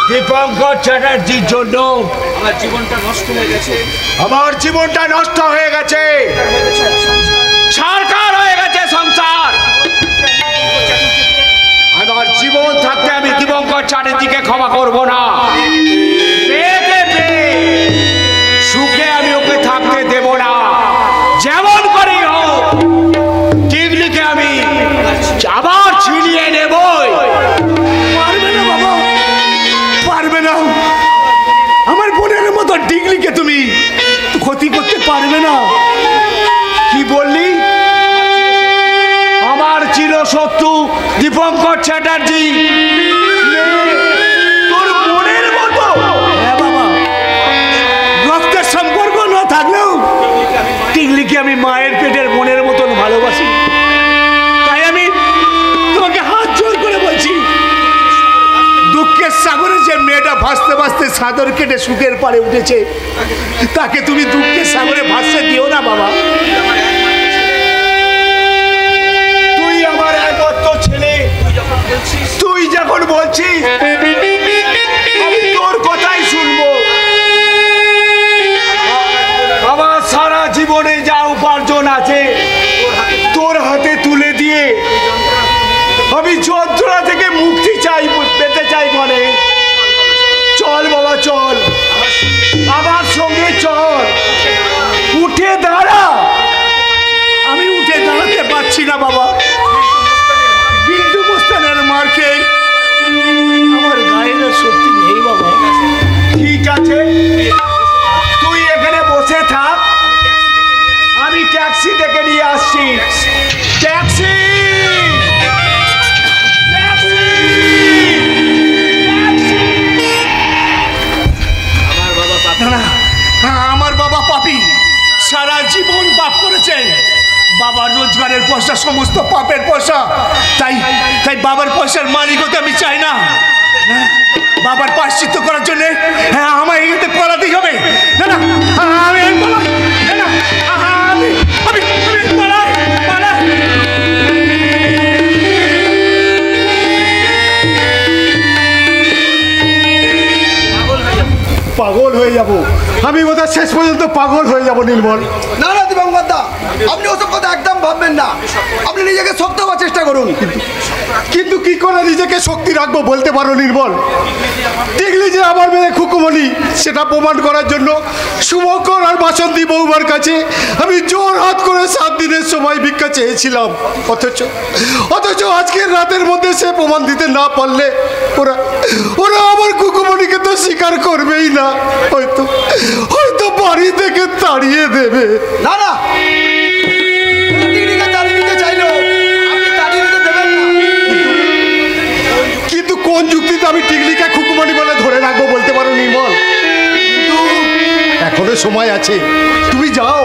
দীপঙ্কর চ্যাটার্জির জন্য আমার জীবনটা নষ্ট হয়ে গেছে। আমার জীবনটা নষ্ট হয়ে গেছে, সরকার হয়ে গেছে সংসার। আমার জীবন থাকতে আমি দীপঙ্কর চ্যাটার্জিকে ক্ষমা করব না। সুখে আমি ওকে থাকতে দেব না। যেমন করি হোক টিকলিকে আমি আবার ছিনিয়ে নেব। পারবে না বাবা, পারবে না। আমার বোনের মতো টিকলিকে তুমি ক্ষতি করতে পারবে না। কি বললি? আমার চিরশত্রু দীপঙ্কর চ্যাটার্জি তোর বোনের মতো। হ্যাঁ বাবা, রক্তের সম্পর্ক না থাকলেও টিকলিকে আমি মায়ের পেটের বোনের মতন ভালোবাসি। তাই আমি তোমাকে হাত জোর করে বলছি, দুঃখের সাগরে যে মেয়েটা ভাসতে ভাসতে সাদর কেটে সুখের পাড়ে উঠেছে, তাকে তুমি দুঃখের সাগরে ভাসতে দিও না বাবা। তুই আমার একমাত্র ছেলে, তুই যখন বলছিস আমি তোর কথাই শুনবো। আমার সারা জীবনে যা উপার্জন আছে তোর হাতে তুলে দিয়ে আমি যন্ত্রণা থেকে মুক্তি চাই, পেতে চাই। মানে চল বাবা চল, আমার সঙ্গে চল, উঠে দাঁড়া। আমি উঠে দাঁড়াতে পারছি না বাবা। বিন্দু মোস্তানের মার খেয়ে আমার গায়ের শক্তি নেই বাবা। ঠিক আছে, তুই এখানে বসে থাক, আমি ট্যাক্সি থেকে নিয়ে আসছি। ট্যাক্সি আমার বাবা পাপী, সারা জীবন পাপ করেছে। বাবার রোজগারের পয়সা সমস্ত পাপের পয়সা। তাই তাই বাবার পয়সার মালিক হতে আমি চাই না। বাবার প্রায়শ্চিত্ত করার জন্য হ্যাঁ আমায় এতে পালাতেই হবে। না না আমি পাগল হয়ে যাব। আমি ওদের শেষ পর্যন্ত পাগল হয়ে যাব নীলমল। না না দিবাঙ্গত কর্তা, আপনি ওসব কথা একদম ভাববেন না। আপনি নিজেকে শক্ত হওয়ার চেষ্টা করুন। কিন্তু কি করে নিজেকে শক্তি রাখবো বলতে পারো নির্মল? টিকলি যে আমার মেয়ে খুকুমণি সেটা প্রমাণ করার জন্য শুভঙ্কর আর বাসন্তী বৌমার কাছে আমি জোর হাত করে 7 দিনের সময় ভিক্ষা চেয়েছিলাম। অথচ আজকের রাতের মধ্যে সে প্রমাণ দিতে না পারলে ওরা আমার খুকুমণিকে তো স্বীকার করবেই না, হয়তো বাড়ি থেকে তাড়িয়ে দেবে। না না, টিকলিকে তাড়িয়ে দিতে চাইলো, আপনি তাড়িয়ে দিতে দেবেন না। কিন্তু কোন যুক্তিতে আমি টিকলিকে খুকুমণি বলে ধরে রাখবো বলতে পারো নির্মল? এখনো সময় আছে, তুমি যাও,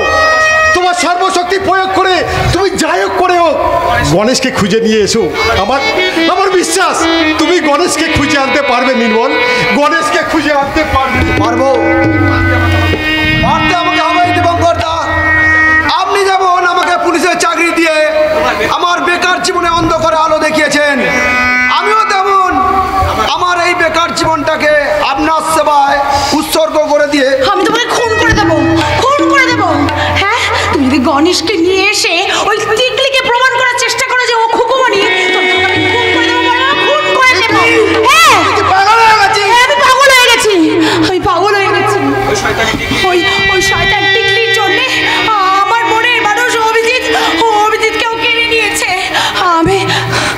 তোমার সর্বশক্তি প্রয়োগ করে তুমি যাই হোক করে হোক গণেশকে খুঁজে নিয়ে এসো। আমার বিশ্বাস তুমি গণেশকে খুঁজে আনতে পারবে নির্মল, গণেশকে খুঁজে আনতে পারবো। পারতে আমাকে হবেই দিবঙ্কর দা। আপনি যেমন আমাকে পুলিশের চাকরি দিয়ে আমার বেকার জীবনে অন্ধকারে আলো দেখিয়েছেন, আমিও তেমন আমার এই বেকার জীবনটাকে আপনার সেবায় উৎসর্গ করে দিয়ে আমি তোমাকে খুন করে দেবো। হ্যাঁ, তুমি যদি গণেশকে নিয়ে এসে ওই টিকলিকে প্রমাণ করার চেষ্টা করো যে ও খুকুমণি, তবে তোমাকে আমি খুন করে দেবো। খুন করে দেবো। হ্যাঁ, আমি পাগল হয়ে গেছি। ওই শয়তান টিকলির জন্য আমার মনের মানুষ অভিজিৎকেও কেড়ে নিয়েছে। আমি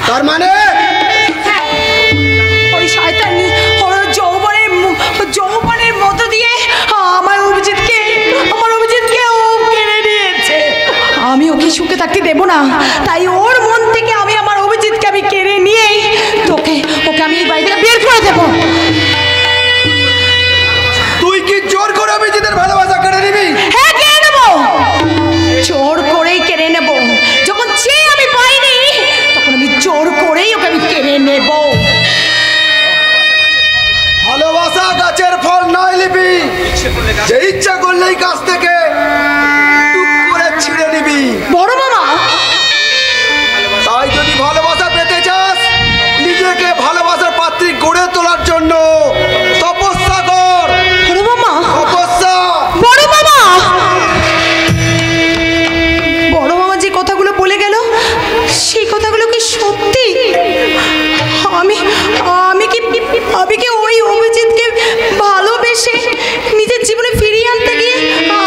তার মানে ওই শয়তান ওর যৌবনের মতো দিয়ে আমার অভিজিৎকেও কেড়ে নিয়েছে। আমি ওকে সুখে থাকতে দেবো না, তাই ওর মন থেকে আমি আমার অভিজিৎকে আমি কেড়ে নিয়েই ওকে আমি এই বাড়ি থেকে বের করে দেবো। তুই কি জোর করে অভিজিতের ভালোবাসা কেড়ে নিবি? হ্যাঁ, কেড়ে নেবো, জোর করেই কেড়ে নেবো। যখন চেয়ে আমি পাইনি তখন আমি জোর করেই ওকে আমি কেড়ে নেব। ভালোবাসা গাছের ফল নয় লিপি, যে ইচ্ছা করলেই গাছ থেকে টুক করে ছিঁড়ে নিবি। বড় মামা, তাই যদি ভালোবাসা পেতে চাস, নিজেকে ভালোবাসার পাত্রী গড়ে তোলার জন্য তপস্যা কর। বড় মামা, তপস্যা। বড় মামা যে কথাগুলো বলে গেল সেই কথাগুলো কি সত্যি? আমি কি ওই অভিজিৎকে ভালোবেসে নিজের জীবনে ফিরিয়ে আনতে গিয়ে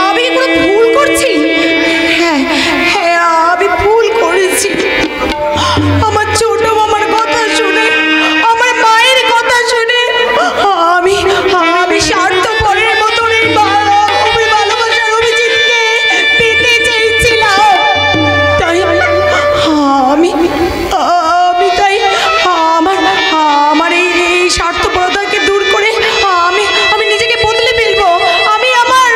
আমি কি কোনো ভুল করছি? হ্যাঁ, আমি ভুল করেছি। আমার ছোট মামার কথা শুনে, আমার মায়ের কথা শুনে আমি স্বার্থপরের মতন ভালোবাসার অভিজিৎকে পেতে চেয়েছিলাম। তাই আমার এই স্বার্থপরতাকে দূর করে আমি নিজেকে বদলে ফেলবো। আমি আমার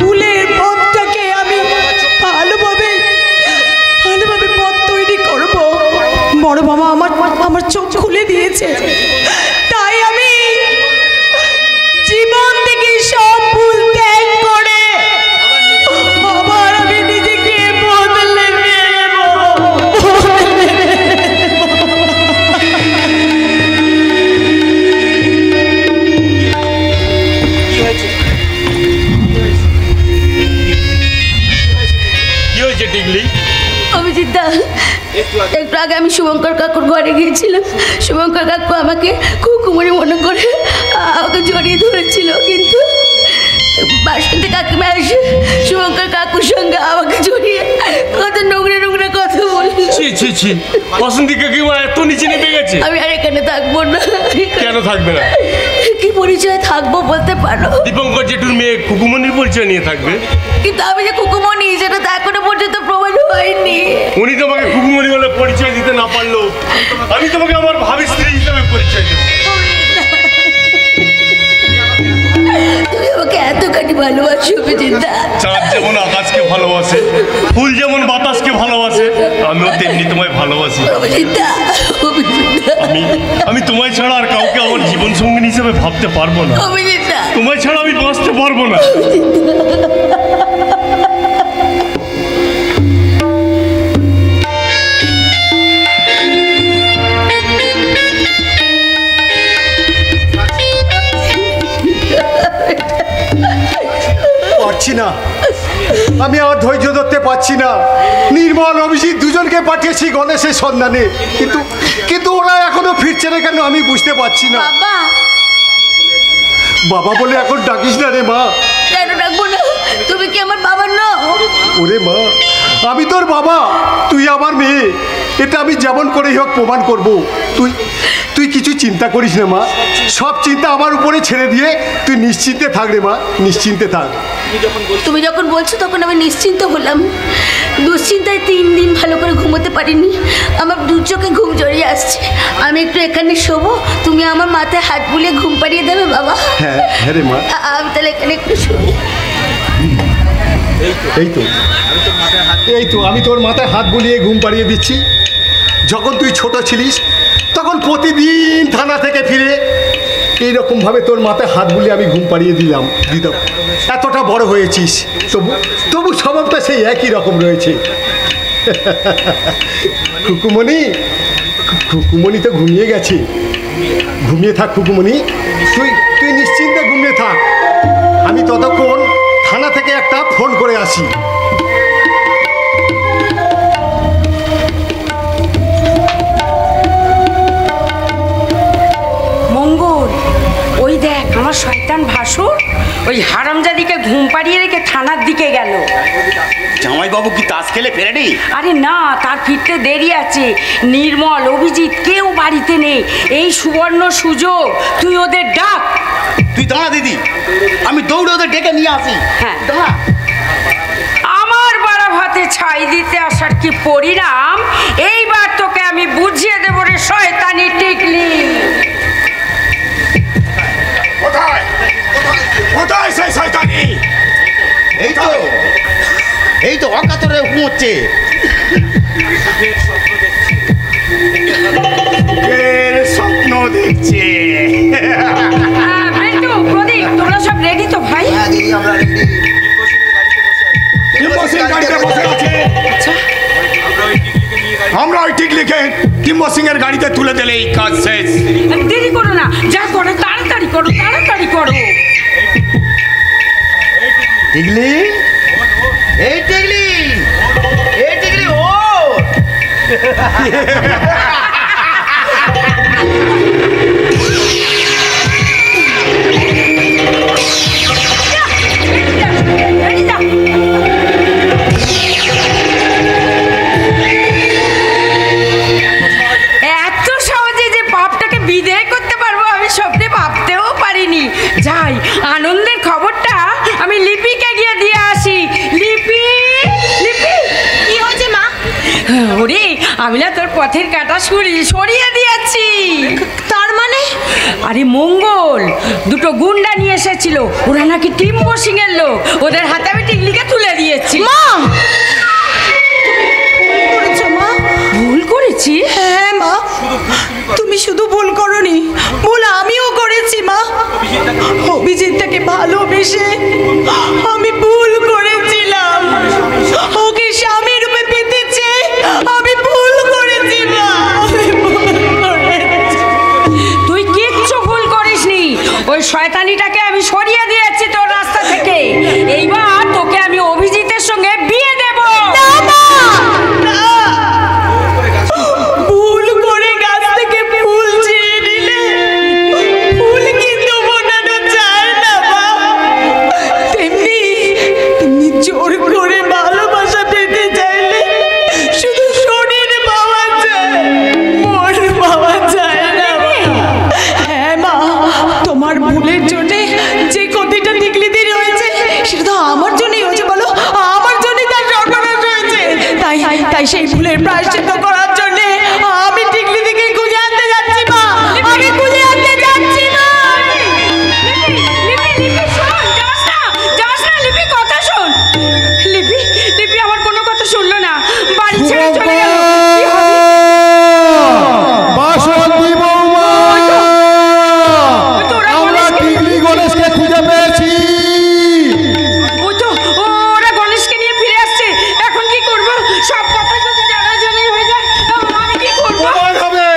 ভুলের পথটাকে আমি ভালোভাবে পথ তৈরি করব। বড় মামা আমার চোখ খুলে দিয়েছে, তাই আমি জীবন থেকে সব ভুল ত্যাগ করে আবার আমি নিজেকে বদলে নেব। কি হয়েছে টিকলি? অভিজিৎদা, একটু আগে আমি শুভঙ্কর কাকুর ঘরে গিয়েছিলাম। শুভঙ্কর কাকু আমাকে খুকুমণি মনে করে আমাকে জড়িয়ে ধরেছিল, কিন্তু বাসন্তী কাকিমা এসে শুভঙ্কর কাকুর সঙ্গে আমাকে জড়িয়ে কত নোংরা কথা বলল। ছি, বাসন্তী কাকিমা এত নিচে নেমে গেছে? আমি আর এখানে থাকবো না। কেন থাকবে না? কি পরিচয় থাকবো বলতে পারো? দীপঙ্কর জেঠুর মেয়ে খুকুমণির পরিচয় নিয়ে থাকবে। কিন্তু আমি যে খুকুমণি সেটা তো এখনো পর্যন্ত প্রমাণ হয়নি। উনি তোমাকে খুকুমণি বলে পরিচয় দিতে না পারলো, আমি তোমাকে আমার ভাবি স্ত্রী হিসেবে পরিচয় দেবো। তুমি আমাকে এতখানি ভালোবাসো অভিজিৎদা। চাঁদ যেমন আকাশকে ভালোবাসে, ফুল যেমন বাতাসকে ভালোবাসে, আমিও তেমনি তোমায় ভালোবাসি। আমি তোমায় ছাড়া আর কাউকে আমার জীবন সঙ্গী হিসেবে ভাবতে পারবো না। তোমায় ছাড়া আমি বাঁচতে পারবো না। পারছি না, আমি আর ধৈর্য ধরতে পাচ্ছি না। নির্মল অভিজিৎ দুজনকে পাঠিয়েছি গণেশের সন্ধানে, কিন্তু ওরা এখনো ফিরছে না কেন আমি বুঝতে পারছি না। বাবা, বাবা বলে এখন ডাকিস না রে মা। কেন ডাকবো না? তুমি কি আমার বাবা নও? ওরে মা, আমি তোর বাবা, তুই আমার মেয়ে, এটা আমি যেমন করেই হোক প্রমাণ করব। তুই কিছু চিন্তা করিস না মা, সব চিন্তা আমার উপরে ছেড়ে দিয়ে তুই নিশ্চিন্তে থাক রে মা, নিশ্চিন্তে থাক। তুমি যখন বলছো তখন আমি নিশ্চিন্ত হলাম। দুশ্চিন্তায় 3 দিন ভালো করে ঘুমোতে পারিনি, আমার দু চোখে ঘুম জড়িয়ে আসছে। আমি একটু এখানে শোবো, তুমি আমার মাথায় হাত বুলিয়ে ঘুম পাড়িয়ে দেবে বাবা? হ্যাঁ হ্যাঁ রে মা। আমি তাহলে এখানে একটু শুই। এই তো আমি তোর মাথায় হাত বুলিয়ে ঘুম পাড়িয়ে দিচ্ছি। যখন তুই ছোট ছিলিস তখন প্রতিদিন থানা থেকে ফিরে এইরকমভাবে তোর মাথায় হাত বুলিয়ে আমি ঘুম পাড়িয়ে দিতাম। এতটা বড় হয়েছিস, তবু স্বভাবটা সেই একই রকম রয়েছে। খুকুমণি তো ঘুমিয়ে গেছে। ঘুমিয়ে থাক খুকুমণি, তুই নিশ্চিন্তে ঘুমিয়ে থাক। আমি ততক্ষণ থানা থেকে একটা ফোন করে আসি। মঙ্গল, ওই দেখ আমার শয়তান ভাসুর ওই হারামজাদিকে ঘুম পাড়িয়ে রেখে থানার দিকে গেল। জামাইবাবু কি তাস খেলে ফেরেনি? আরে না, তার ফিরতে দেরি আছে। নির্মল, অভিজিৎ কেউ বাড়িতে নেই। এই সুবর্ণ সুযোগ, তুই ওদের ডাক। তুই দাঁড়া দিদি, আমি দৌড়ে ওদের ডেকে নিয়ে আসি। হ্যাঁ, আমার বাড়া ভাতে ছাই দিতে আসার কি পরিণাম, এইবার তোকে আমি বুঝিয়ে দেবো রে শয়তানি টিকলি। কোথায় সেই শয়তানি? এই তো অকাতরে ঘুমোচ্ছে। স্বপ্ন দেখছে। প্রদীপ, তোমরা সব রেডি তো ভাই? আমরা ওই টিকলিকে কিম্ব সিং এর গাড়িতে তুলে দিলে এই কাজ শেষ। দেরি করো না, যা করো তাড়াতাড়ি করো, তাড়াতাড়ি করো। টিকলি, এই টিকলি, এই টিকলি ও এত সহজে যে পাপটাকে বিদায় করতে পারবো আমি স্বপ্নে ভাবতেও পারিনি। যাই, আনন্দের খবরটা আমি লিপিকে গিয়ে দিয়ে আসি। লিপি, লিপি, কি হয়েছে মা? ওরে, আমি না তোর পথের কাটা সরিয়ে দিয়েছি। তার মানে? আরে মঙ্গল, দুটো গুন্ডা নিয়ে এসেছিল, ওরা নাকি টিম্ব সিং এর লোক। ওদের হাতে আমি টিকলিকে তুলে দিয়েছি। মা, ভুল করেছি? হ্যাঁ মা, তুমি শুধু ভুল করনি, ভুল আমিও করেছি মা। অভিজিৎটাকে ভালোবেসে আমি ভুল করেছিলাম। ওকে স্বামী রূপে পেতে চেয়ে আমি ভুল করেছি মা। তুই কিচ্ছু ভুল করিসনি। ওই শয়তানিটাকে আমি সরিয়ে দিয়েছি তোর রাস্তা থেকে। এইবার তোকে আমি অভিজিতের সঙ্গে বিয়ে দেব। ভুল করে গাছ থেকে ফুল ছিঁড়ে নিলে ফুল কিন্তু ফোটানো যায় না মা। তেমনি জোর করে ভালোবাসা পেতে চাইলে শুধু শরীর পাওয়া যায়, মন পাওয়া যায় না। হ্যাঁ মা, তোমার ভুলের জন্য যে ক্ষতিটা টিকলিদের হয়েছে সেটা তো আমার জন্যই হয়েছে। বলো, আমার জন্যই তার সর্বনাশ হয়েছে। তাই সেই ভুলের প্রায়শ্চিত্ত করার জন্য আমি টিকলি থেকে খুঁজে আনতে যাচ্ছি মা। আমি খুঁজে আনতে যাচ্ছি মা। লিপি, শোন, যাস না, লিপি কথা শোন। লিপি আমার কোনো কথা শুনলো না, বাড়ি ছেড়ে চলে গেল। কি হবে? বাসন্তী বৌমা, আমরা টিকলি গণেশকে খুঁজে পেয়েছি। ওই তো ওরা গণেশকে নিয়ে ফিরে আসছে। এখন কি করব? সব কথা যদি জানাজানি হয়ে যায় আমি কি করব? প্রমাণ হবে।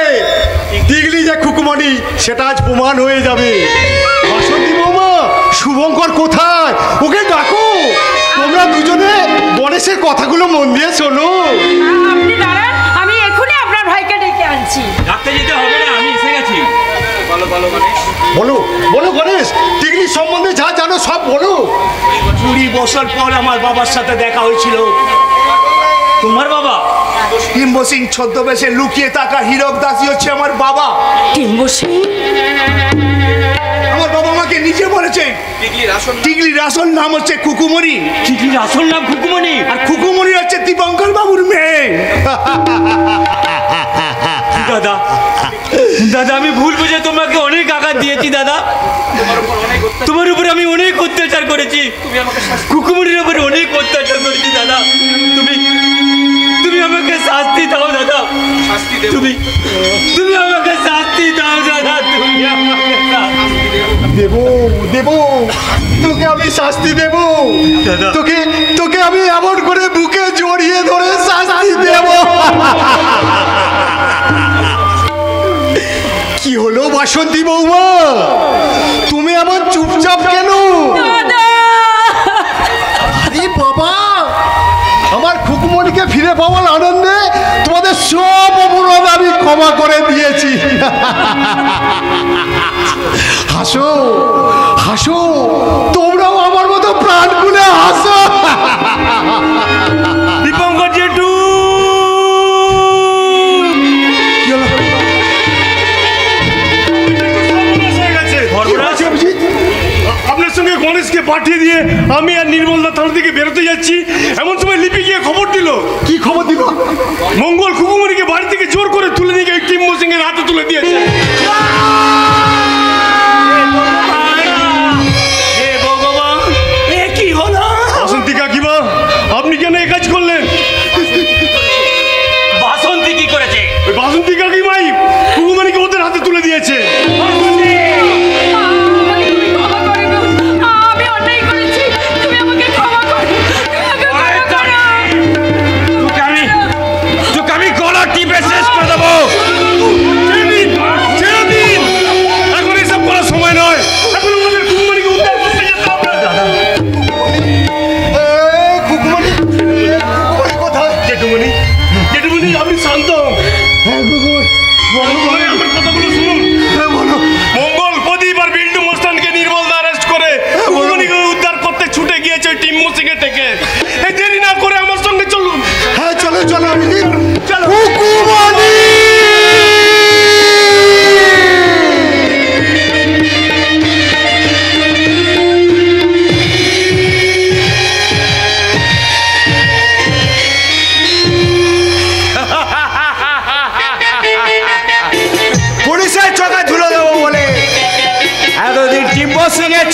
টিকলি যে খুকুমণি সেটা আজ প্রমাণ হয়ে যাবে। বাসন্তী বৌমা, শুভঙ্কর কোথায়? ওকে ডাকো। তোমরা দুজনে গণেশের কথাগুলো মন দিয়ে শোনো। আপনি দাঁড়ান, আমি এখনই আপনার ভাইকে ডেকে আনছি। ডাকতে যেতে হবে না, আমি এসে গেছি। বলো বলো গণেশ, টিকলি সম্বন্ধে যা জানো সব বলো। 20 বছর পর আমার বাবার সাথে দেখা হয়েছিল। তোমার বাবা? টিম্ব সিং ছদ্মবেশে লুকিয়ে থাকা হীরক দাসী হচ্ছে আমার বাবা। টিম্ব সিং? আমার বাবা আমাকে নিজে বলেছে টিকলির আসল নাম হচ্ছে খুকুমণি। টিকলির আসল নাম খুকুমণি? আর খুকুমণি হচ্ছে দীপঙ্কর বাবুর মেয়ে। দাদা দাদা, আমি ভুল বুঝে তোমাকে অনেক আঘাত দিয়েছি দাদা। তোমার উপরে আমি অনেক অত্যাচার করেছি, খুকুমণির উপরে অনেক অত্যাচার করেছি দাদা। তুমি আমাকে শাস্তি দাও দাদা, তুমি আমাকে শাস্তি দাও দাদা, তুমি আমাকে দেব তোকে আমি শাস্তি দেব। তোকে আমি এমন করে বুকে জড়িয়ে ধরে শাস্তি দেব। কি হলো বাসন্তী বৌমা, তুমি এমন চুপচাপ কেন? আরে বাবা, আমার খুকুমণিকে ফিরে পাওয়ার আনন্দে তোমাদের সব অপরাধ আমি ক্ষমা করে দিয়েছি। হাসো হাসো, তোমরাও আমার মতো প্রাণ খুলে হাসো। দীপঙ্কর জেঠু, আপনার সঙ্গে গণেশকে পাঠিয়ে দিয়ে আমি আর নির্মলদা থানা থেকে বেরোতে যাচ্ছি, এমন সময় লিপি গিয়ে খবর দিল। কি খবর দিল? মঙ্গল খুকুমণিকে বাড়ি থেকে জোর করে তুলে নিয়ে গিয়ে টিম্ব সিং এর হাতে তুলে দিয়েছে। কি হলো? বাসন্তী কাকিমা, আপনি কেন এই কাজ করলেন? বাসন্তী কি করেছে? ওই বাসন্তী কাকিমাই খুকুমণিকে ওদের হাতে তুলে দিয়েছে।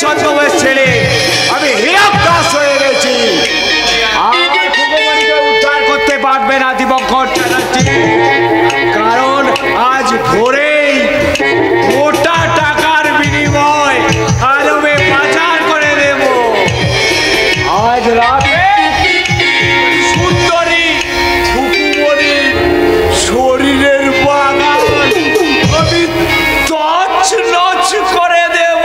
ছদ্মবেশ ছেড়ে আমি হীরক দাস হয়ে গেছি। আমার খুকুমণিকে উদ্ধার করতে পারবে না দীপঙ্কর চ্যাটার্জি, কারণ আজ ভোরেই মোটা টাকার বিনিময় আজ আমি পাচার করে দেব। আজ রাতে সুন্দরী খুকুমণির শরীরের বাগান আমি তছ নছ করে দেব।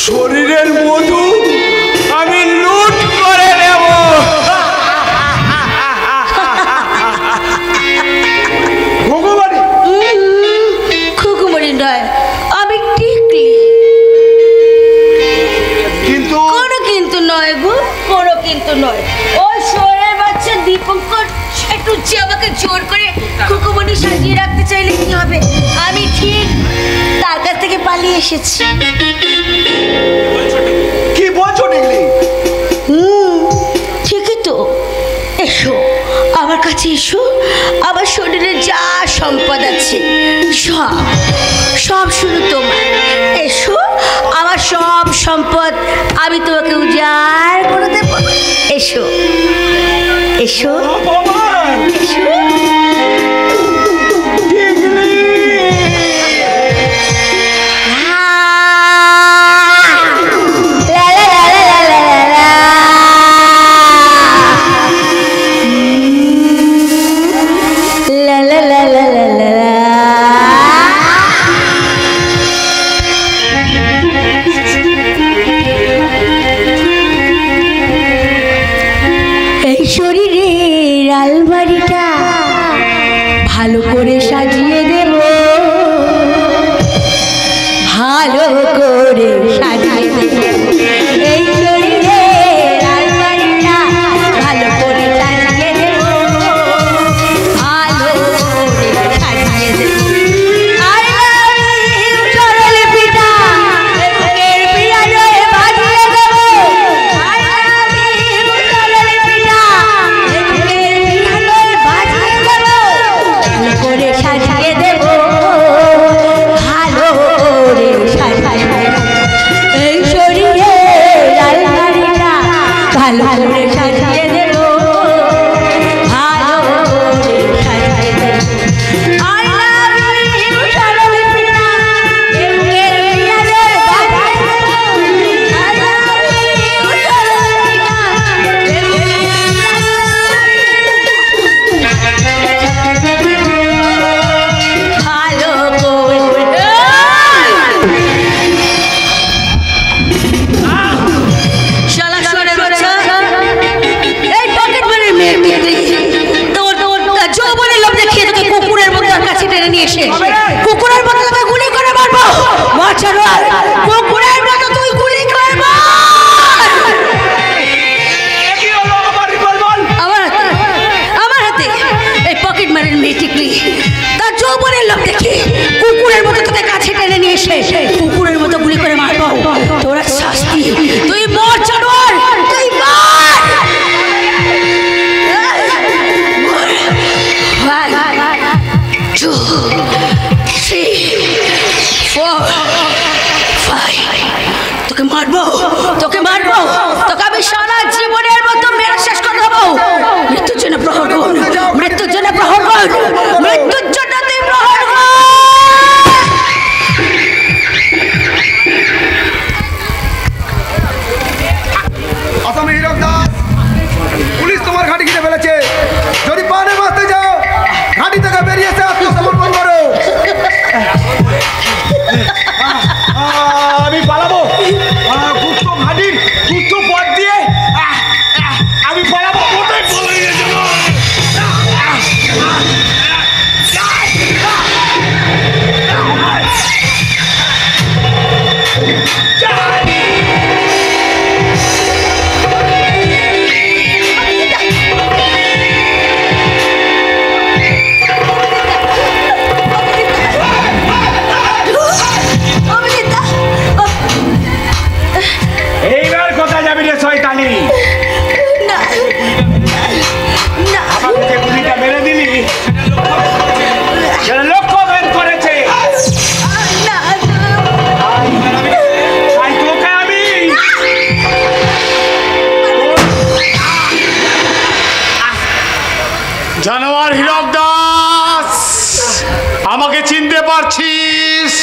শরীরের মধু আমি লুট করে নেব। খুকুমণি নয়, আমি টিকলি। কিন্তু কোনো কিন্তু নয় গো, কোনো কিন্তু নয়। ওই শোয়ের বাচ্চা দীপঙ্কর শেটুচ্ছি আমাকে জোর করে খুকুমণি সাজিয়ে রাখতে চাইলে কি হবে? আমি ঠিক তার কাছ থেকে পালিয়ে এসেছি। কি বলছো টিকলি? ঠিকই তো। এসো আমার কাছে, এসো। আমার শরীরে যা সম্পদ আছে সব সব শুধু তোমার। এসো, আমার সব সম্পদ আমি তোমাকে উজাড় করে দেব। এসো এসো এসো। আলমারিটা ভালো করে সাজিয়ে দেব, ভালো করে সাজিয়ে দেব। এই শরীরের আলমারিটা ভালো করে সাজিয়ে দেব, ভালো করে সাজিয়ে দেব। কুকুরের মতো তোকে গুলি করে মারবো, কুকুরের মতো তুই গুলি করে মার। আমার হাতে এই পকেট মারের মেয়ে টিকলি তার যৌবনের লোক দেখে কুকুরের মতো তোকে কাছে টেনে নিয়ে এসে কুকুরের মতো গুলি করে মারবো। তোরা শাস্তি, তুই মর জানোয়ার, তুই মর। 1 2 3 4 5 তোকে মারবো, তোকে মারবো, তোকে আমি সারা জীবনের মতো মেরে শেষ করে দেবো। মৃত্যুর জন্য প্রহর কর, মৃত্যুর জন্য প্রহর কর, মৃত্যুর জন্য তুই প্রহর কর। আসামি হীরক দাস, পুলিশ তোমার ঘাঁটি ঘিরে ফেলেছে। যদি পানে বাঁচতে যাও ঘাঁটি থেকে বেরিয়ে এসে আত্মসমর্পণ করো। আমি পালাবো, গুপ্ত ঘাটির গুপ্ত পথ দিয়ে আমি পালাবো। কোথায় পালিয়ে যাবো? এইবার কোথায় যাবি রে শয়তানি? আমাকে গুলিটা মেরে দিলি, লক্ষ্য ভেদ করেছে। তোকে আমি জানোয়ার হীরক দাস, আমাকে চিনতে পারছিস?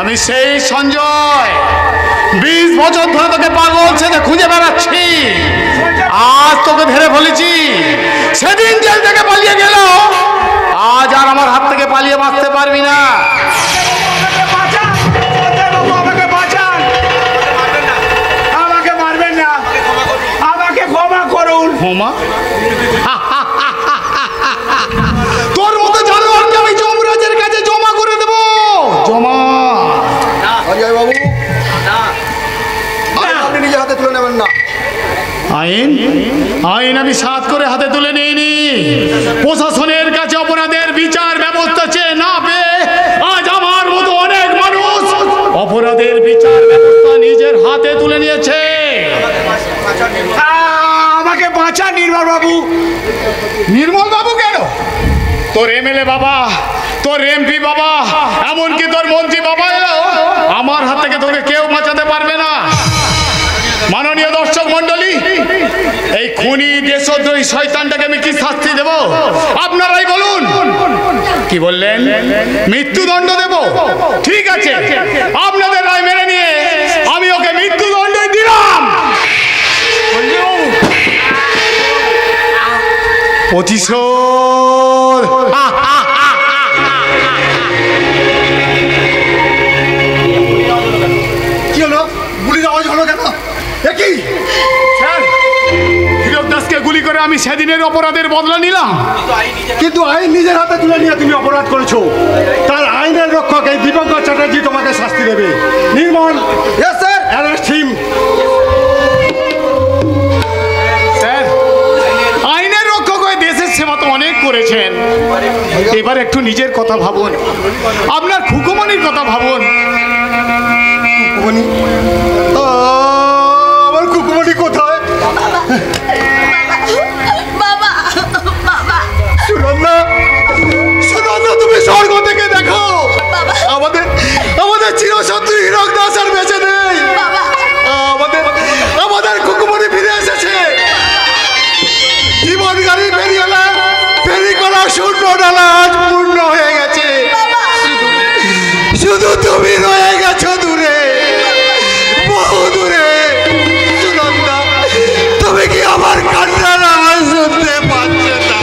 আমি সেই সঞ্জয়, 20 বছর ধরে তোকে পাগল ছেলে খুঁজে বেড়াচ্ছি। আজ তোকে ধরে ফেলেছি। সেদিন জেল থেকে পালিয়ে গেল, আজ আর আমার হাত থেকে পালিয়ে বাঁচতে পারবি না। আমাকে মারবেন না, আমাকে ক্ষমা করুন। ক্ষমা? তোর মতো জানোয়ারকে আমি যমরাজের কাছে জমা করে দেব। জমা? অজয় বাবু, আপনি নিজে হাতে তুলে নেবেন না। আইন আইন আমি সাথ করে হাতে তুলে নিইনি। প্রশাসনের কাছে অপরাধের বিচার ব্যবস্থা চেয়ে না পেয়ে আজ আমার মতো অনেক মানুষ অপরাধের বিচার ব্যবস্থা নিজের হাতে তুলে নিয়েছে। আমাকে বাঁচান নির্মল বাবু। নির্মল বাবু কেন? তোর এমএলএ বাবা, তোর এমপি বাবা, এমনকি তোর মন্ত্রী বাবা এলো, আমার হাত থেকে তোকে কেউ বাঁচাতে পারবে না। মাননীয় দর্শক মন্ডলী, এই খুনি দেশদ্রোহী শয়তানটাকে আমি কি শাস্তি দেব আপনারাই বলুন। কি বললেন? মৃত্যুদণ্ড দেব? ঠিক আছে, আপনাদের রায় মেনে নিয়ে আমি ওকে মৃত্যুদণ্ড দিলাম। প্রতিশোধ। কি হলো? গুলির আওয়াজ হলো কেন? কি স্যার, হীরক দাসকে গুলি করে করে আমি সেদিনের অপরাধের বদলা নিলাম, কিন্তু আইন নিজের হাতে তুলে নিয়ে তুমি অপরাধ করেছো। তার আইনের রক্ষক এই দীপঙ্কর চ্যাটার্জি তোমাকে শাস্তি দেবে। Nirmal, yes sir. Arrest him. Sir, আইনের রক্ষক হয়ে দেশের সেবা তো অনেক করেছেন, এবার একটু নিজের কথা ভাবুন, আপনার খুকুমনির কথা ভাবুন। খুকুমনি? আমার খুকুমনি কোথায়? বাবা বাবা সুনন্দা, সুনন্দা তুমি স্বর্গ থেকে দেখো, আমাদের আমাদের চিরশত্রু হীরক দাস আর বেঁচে নেই। আমাদের আমাদের খুকুমনি ফিরে এসেছে। জীবন গাড়ি ফেরিওয়ালা ফেরি করা শূন্য ডালা আজ পূর্ণ হয়ে গেছে। শুধু তুমি রয়ে গেছো দূরে, বহু দূরে। সুনন্দা, তুমি কি আমার কান্নার আওয়াজ শুনতে পাচ্ছ না?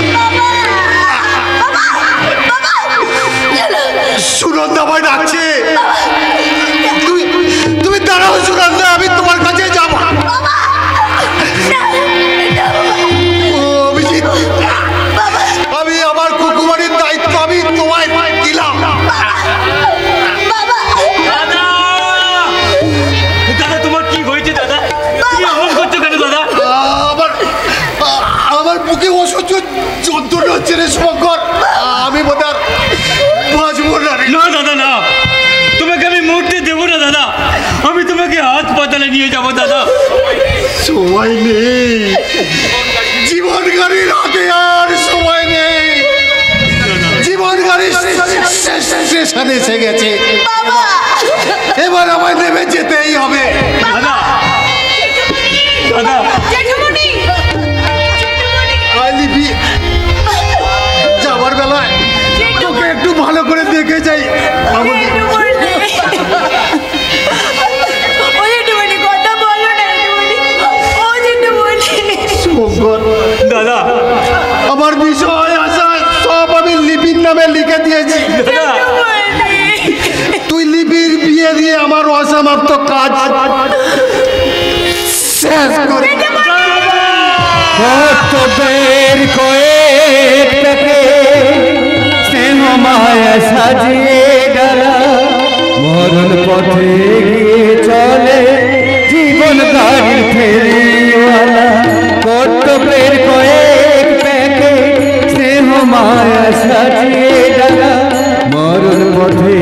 সুনন্দা আমায় ডাকছে। তুমি দাঁড়াও সুনন্দা, আমি তোমার কাছে যাবো। অভিজিৎ, আমি আমার কুকুমারির দায়িত্ব আমি তোমায় দিলাম। দাদা তোমার কি হয়েছে দাদা? তুমি এমন করছো কেন দাদা? আমার বুকে অসহ্য যন্ত্রণা হচ্ছে রে শঙ্কর, আমি বোধ হয় বাঁচবো না রে। না দাদা না, তোমাকে আমি মরতে দেবো না দাদা, আমি তোমাকে হাসপাতালে নিয়ে যাবো দাদা। সময় নেই, জীবন গাড়ির হাতে আর সময় নেই। জীবন গাড়ির স্টেশনে এসে গেছে, এবার আমায় নেমে যেতেই হবে। দাদা দাদা লিপি, যাওয়ার বেলায় তোকে একটু ভালো করে দেখে যাই। দাদা আমার বিষয় আশা সব আমি লিপির নামে লিখে দিয়েছি। তুই লিপির বিয়ে দিয়ে আমার অসমাপ্ত কাজ শেষ করে বের কয়েক টাকে স্নেহ মায়া সাজিয়ে ডালা মরণ পথে গিয়ে চলে জীবন গাড়ি ফেরিওয়ালা। কর্তব্যের কয়েক প্যাকে স্নেহ মায়া সাজিয়ে ডালা মরণ পথে